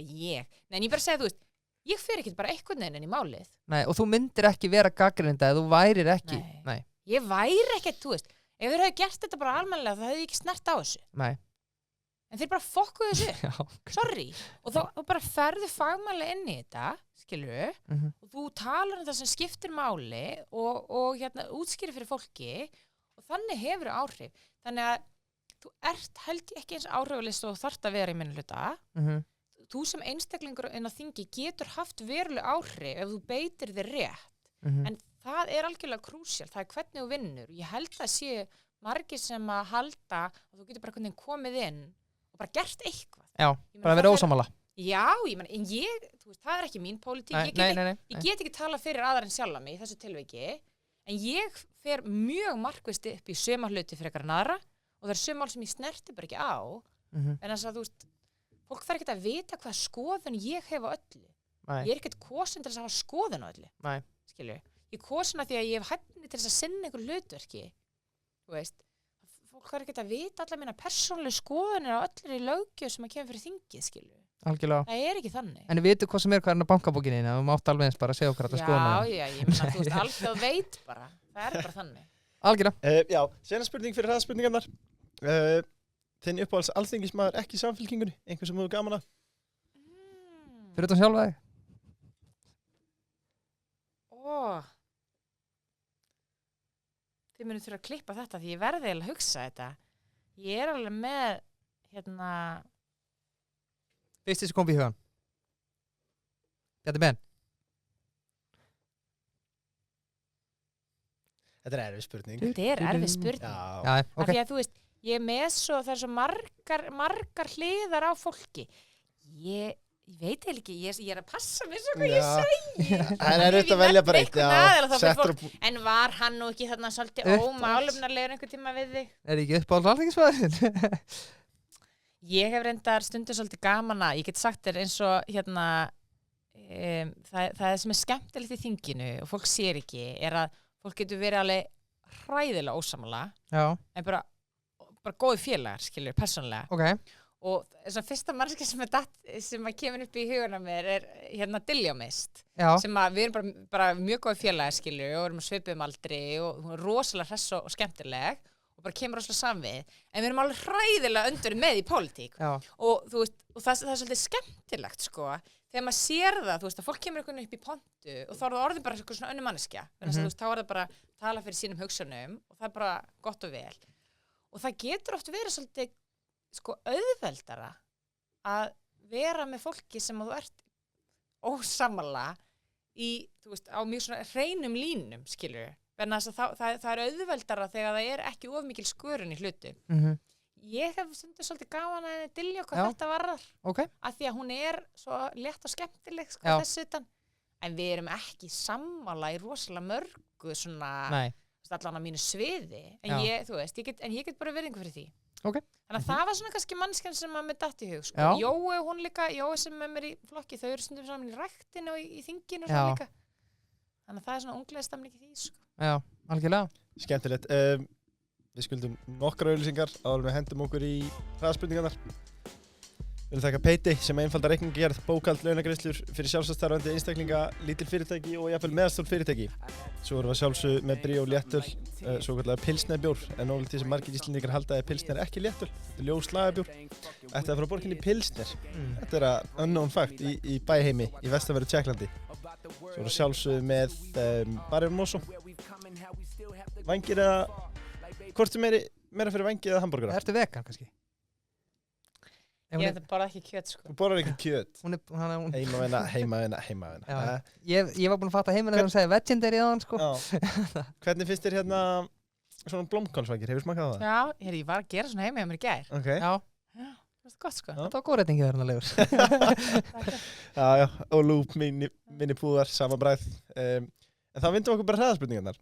en ég bara segja, þú veist, ég fer ekki bara einhvern veginn inn í málið. Nei, og þú myndir ekki vera gagnrýnda eða þú værir ekki. Nei. Ég væri ekki, þú veist, ef þeir hefði gert þetta bara almennilega það hefði ég ekki snert á þessu. Nei. En þeir bara fokkuðu þessu, sorry. Og þú bara ferðu fagmannlega inn í þetta, skilur og þú talar það sem skiptir máli og útskýrir fyrir fólki og þannig hefur áhrif. Þannig að þú ert held ég ekki eins áhrifalist og þarft að vera í minnihluta. Þú sem einstaklingur inn á þingi getur haft veruleg áhrif ef þú beitir þér rétt. En það er algjörlega krúsjál, það er hvernig þú vinnur. Ég held að sé margir sem að halda og þú getur bara hvernig komið inn og bara gert eitthvað. Já, Ég meina, bara það verið fer- ósamála. Já, ég meina, en þú veist, það er ekki mín pólitík. Nei, Ég get ekki talað fyrir aðra en sjálfa mig í þessu tilviki, en ég fer mjög markvisst upp í söma hluti frekar en aðra og það er sömál sem ég snerti bara ekki á, en þess að þú veist, fólk þarf ekki að vita hvað skoðun ég hef á öllu. Nei. Ég er ekkert kosin til þess að hafa skoðun á öllu. Nei. Skilju. Ég er kosin að því að ég hef hæfni til þess að sinna einhver hlutverki. Þú veist, fólk þarf ekki að vita allar mína persónulegu skoðunir á öllur í löggjöf sem að kemur fyrir þingið, skilju. Algjörlega. Það er ekki þannig. En við veitum hvað sem hvað er bankabókinni, þú mátt alveg eins bara segja okkur þetta skoðuna. Já, ég meina, þú veist, alþjóð veit bara. Það er bara þannig. Algjörlega. Já, sena spurning fyrir hraðspurningarnar. Þinn uppáhalds alþingismaður ekki í Samfylkingunni, einhver sem þú gaman að? Fyrir þetta sjálfa þig? Þið munum þurfa að klippa þetta því ég verði eiginlega að hugsa þetta. Ég er alveg með, Fyrst þessi kom við hugan. Bjarni Ben. Þetta er erfið spurning. þetta er erfið spurning. Já. Já, Af ok. því að þú veist, ég er með það er svo margar hliðar á fólki. Ég veit eiginlega ekki, ég er að passa mér svo hvað ég segi. Það er erfitt að velja bara eitt. En var hann nú ekki þarna svolítið ómálefnarlegur einhvern tíma við þig? Er ekki uppáhalds alþingismaðurinn? Ég hef reyndar stundu svolítið gaman að, ég get sagt þér eins og það sem er skemmtilegt í þinginu og fólk sér ekki, er að fólk getur verið alveg hræðilega ósammála, Já, en bara góði félagar, skilur, persónulega. ok. Og þess að fyrsta mannskja sem kemur upp í huguna mér er Diljá Mist, Já, sem að við erum bara mjög góði félagar, skilur, og erum svipuðum aldri og hún er rosalega hress og skemmtileg og bara kemur rosalega samvið, en við erum alveg hræðilega undur með í pólitík. já, Og þú veist, og það er svolítið skemmtilegt, sko, þegar maður sér það, þú veist, að fólk kemur einhvern upp í pontu og þá er það orðið bara eitthvað svona önnur manneskja, þú veist, þá er það bara að tala fyrir sínum hugsunum og það er bara gott og vel. Og það getur oft verið svolítið, sko, auðveldara að vera með fólki sem þú ert ósammála í, þú veist, á mjög svona hreinum línum, skilur. Verna þess að það er auðveldara þegar það er ekki of mikil skörun í hlutu. Ég hef stundum svolítið gaman að Diljá hvað þetta varðar. ok. Af því að hún er svo létt og skemmtileg, sko, Já. þessu utan. En við erum ekki sammála í rosalega mörgu svona, Nei, allan á mínu sviði. En Já. ég get bara virðingu fyrir því. ok. Þannig að það var svona kannski mannskjan sem að mér datt í hug, sko. Já. Jói sem er mér í flokki, þau eru stundum saman í ræktinu og í þinginu og svona Já. líka. Þannig að það er svona unglega stamning í því, sko. Já, algjörlega. Skemmtilegt. Við skuldum nokkra auðlýsingar áður en við hendum okkur í hraðspurningarnar. Við viljum þakka Peiti sem einfaldar reikningagerð, bókhald, launagreiðslur fyrir sjálfstæðsstarfandi einstaklinga, lítil fyrirtæki og jafnvel meðalstór fyrirtæki. Svo erum við sjálfsögðu með Bríó léttöl, svo kallega pilsnerbjór, en ólíkt því sem margir Íslendingar halda að pilsner ekki léttöl. Þetta er ljós slagabjór. Þetta er frá borginni Pilsner. Þetta er að unknown fact í bæheimi í vestanverðu Tékklandi. Svo erum við sjálfsögðu með Barrio Hermoso. Vængir eða hvort sem meira fyrir vængi eða hambúrgara? Ertu vegan kannski? Ég borða ekki kjöt, sko. Þú borðar ekki kjöt. Hún er Heimavina. Já. Ég var búinn að fatta heiminn þegar hún segði legendary aðan, sko. Já. Hvernig finnst þér hérna svona blómkálsvængir? Hefur smakað það? Já, ég var að gera svona heima hjá mér í gær. Ok. Já, Það er gott, sko. Já. þetta var góð reytingi þarna, Leifur. Já. Og lúp, minni púðar, sama bræð. En þá vindum okkur bara hraðaspurningarnar.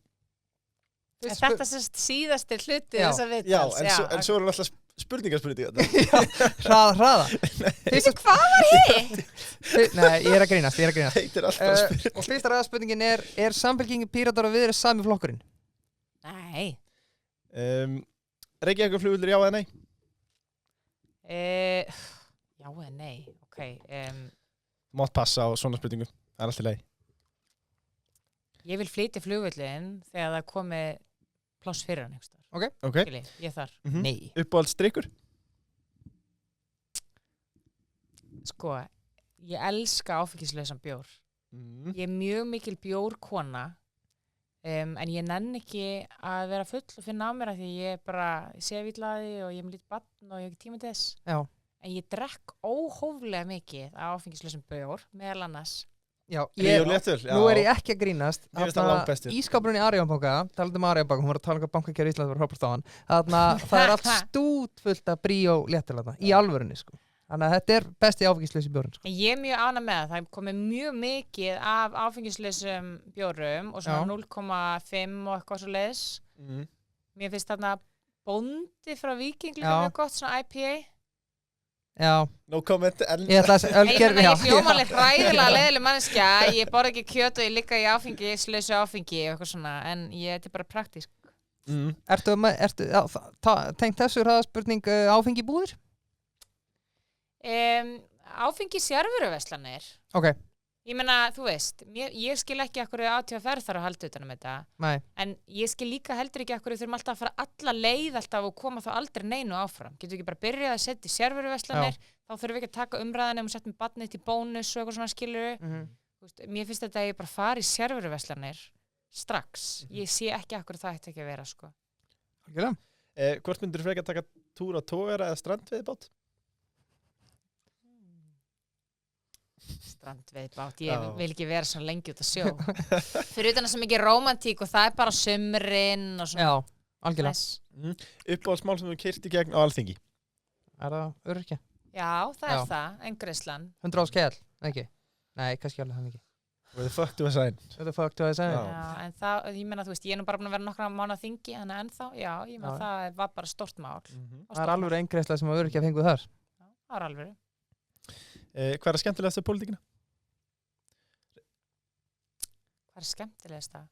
Þetta sérst síðastir hluti Já. þess að Já, vitals. en svo eru alltaf spurningarnar. Hraða. Hvað var hitt? Nei, ég er að grínast. Heitir alltaf spurning. Og fyrsta ræðaspurningin er Samfylkingin, Píratar og Viðreisn sami flokkurinn? Nei. Reykjavíkurflugvöllur já eða nei? Já eða nei, ok. Mátt passa á svona spurningu. Það er allt í lagi. Ég vil flytja flugvöllin þegar það komi pláss fyrir hann, einhverstaðar. Ok. Skilji, ég þar. Nei. Uppáhaldsdrykkur? Sko, ég elska áfengislausan bjór. Ég er mjög mikil bjórkona, en ég nenn ekki að vera full og finna á mér að því ég sef ítlaði og ég er með lítið barn og ég hef ekki tíma til þess. Já. En ég drekk óhóflega mikið af áfengislausum bjór, meðal annars Já, Bríó léttöl, já. nú ég ekki að grínast. Mér finnst það langbestur. Ískapurinn í Arion-banka, talandi Arion-banka, hún var að tala um bankakerfi Íslands var hrópast á hann. Það allt stútfullt af Bríó léttöl í alvörunni, sko. Þannig að þetta besti áfengisleysi bjórinn, sko. Ég mjög ánægð með það er komið mjög mikið af áfengislausum bjórum og svona 0,5 og eitthvað svo leiðis. Mér finnst þarna Bóndi frá Víking líka mjög gott, svona IPA. Já. No comment. Ég ætla að Ölger, ég hljómaleg hræðilega leiðileg manneskja, ég borða ekki kjöt og ég ligga í áfengislausu áfengi og eitthvað svona, en þetta bara praktísk. Ertu tengt þessu hraðaspurning áfengi búðir? Áfengi sérvöruverslanir. Ok. Ég meina, þú veist, ég skil ekki akkur ATVR þarf að halda utan þetta. Nei. En ég skil líka heldur ekki akkur þurfum alltaf að fara alla leið alltaf og koma þá aldrei neinu áfram. Getur ekki bara byrjað að setja í sérvöruverslanir, þá þurfum við ekki að taka umræðan ef við setjum barnið til bónus og eitthvað svona skiluru. Mér finnst þetta að ég bara fara í sérvöruverslanir strax. Ég sé ekki akkur það ætti ekki að vera, sko. Hvort myndir þú frekar taka túr á togara eða strandveiðibát? Strandveiðibát, ég vil ekki vera svona lengi út að sjó. Fyrir utan það sem ekki rómantík og það bara sumrin og svona. Já, algjörlega. Uppáhaldsmál sem þú keyrt í gegn á Alþingi? Það öryrkja? Já, það það, eingreiðslan. 100 skell, ekki? Nei, kannski alveg það mikið. Where the fuck do I sign? Where the fuck do I sign? Já, en það, ég meina, þú veist, ég bara búin að vera nokkra mánuð á þingi, en ennþá, já, ég meina, það var bara stórt mál. Það alveg eingreiðsla sem öryrkja fenguð þar. Það alveg. Hvað skemmtilegast við pólitíkina? Hvað skemmtilegast það?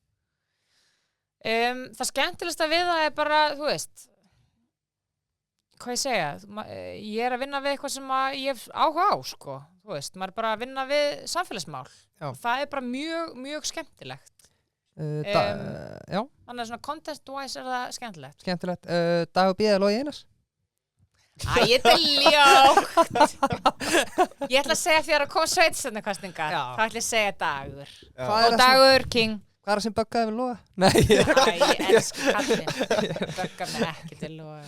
Það skemmtilegasta við það bara, þú veist, hvað ég segja, ég að vinna við eitthvað sem ég hef áhuga á, sko. Þú veist, maður bara að vinna við samfélagsmál. Það bara mjög, mjög skemmtilegt. Já. Þannig að svona content-wise það skemmtilegt. Skemmtilegt. Dagur B. Logi Einars? Þetta ljótt. Ég ætla að segja fyrir að koma sveitarstjórnarkosningar. Þá ætla ég að segja Dagur. Og Dagur King. Hvað sem böggaði við Loga? Nei. Ég elska kallinn. Böggar mig ekki til Loga.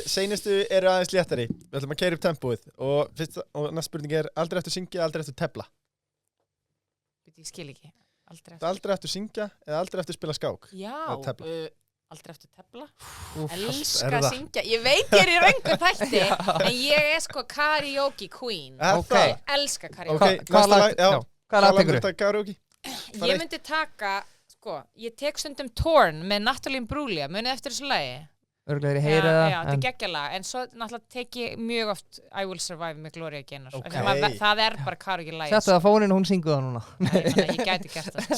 Seinustu eru aðeins léttari. Við ætlum að keyra upp tempóið. Og næsta spurning aldrei eftir syngja, aldrei eftir tefla. Ég skil ekki. Aldrei eftir syngja eða aldrei eftir spila skák? Já. Aldrei eftir tefla. Elska að syngja. Ég veit ég í röngu þætti, en ég sko karaoke queen. Okay. Elska karaoke. Okay, hvað lag tekur þú? Karaoke? Ég myndi taka, sko, ég tek stundum Torn með Natalie Imbruglia, munið eftir þessu lagi. Örglega er ég heyra það. Já, þetta geggjalag, en svo náttúrulega tek ég mjög oft I Will Survive með Gloria Gaynor. Okay. Það bara karaoke lagi. Settu það fóninu og hún syngur það núna. Nei, ég gæti gert það.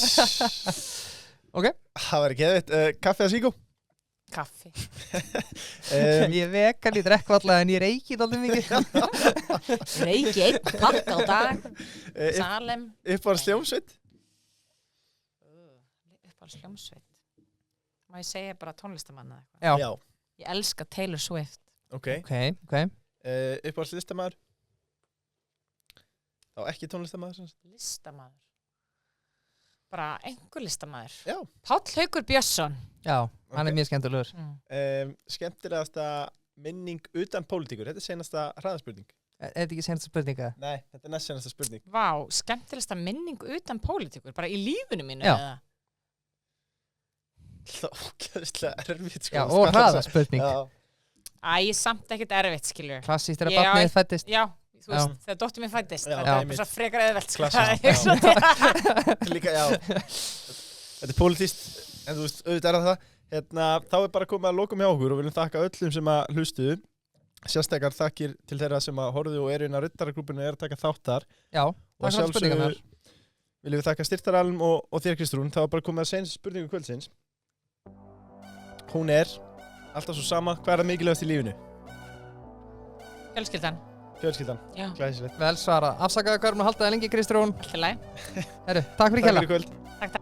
Ok. Það var geðvitt. Kaffi eða síkó? Kaffi. Ég vegan, ég drekk allavega en ég reyki þetta aldrei mikið. Reyki einn pakka á dag. Salem. Uppáhalds hljómsveit? Uppáhalds hljómsveit. Má ég segja bara tónlistamann eða eitthvað? Já. Ég elska Taylor Swift. Ok. Uppáhalds listamaður? Þá ekki tónlistamaður? Listamaður. Bara einhver listamaður. Já. Páll Haukur Björnsson. Já, hann mjög skemmtilegur. Skemmtilegasta minning utan pólitíkur. Þetta seinasta hraðaspurning. Þetta ekki seinasta spurninga? Nei, þetta næst seinasta spurning. Vá, skemmtilegasta minning utan pólitíkur, bara í lífinu mínu Já. eða? Það er ógeðslega erfitt, sko. Já, og hraðaspurning. Samt ekkert erfitt, skilur. Klassíst er að barnið fættist. Já. Þú veist, þegar dóttir mér fættist, það er bara svo frekar auðvelt. Klassískt. Líka, já. Þetta er pólitískt, en þú veist, auðvitað er það. Þá er bara komið að lokum hjá okkur og viljum þakka öllum sem að hlustuðu. Sérstakar þakkir til þeirra sem að horfðu og eru inn á Riddaraklúbbinu og eru að taka þátt þar. Já, og sjálfsögðu viljum við þakka styrktaralum og þér, Kristrún. Það var bara komið að seinast spurningu kvöldsins. Hún er alltaf svo sama, hvað er það mikilvægast í lífinu? Fjölskyldan. Já. Glæsilegt. Vel svara. Afsakaðu hvað erum að halda það lengi, Kristrún. Allt í lagi. Takk fyrir kella. Takk fyrir kvöld. Takk.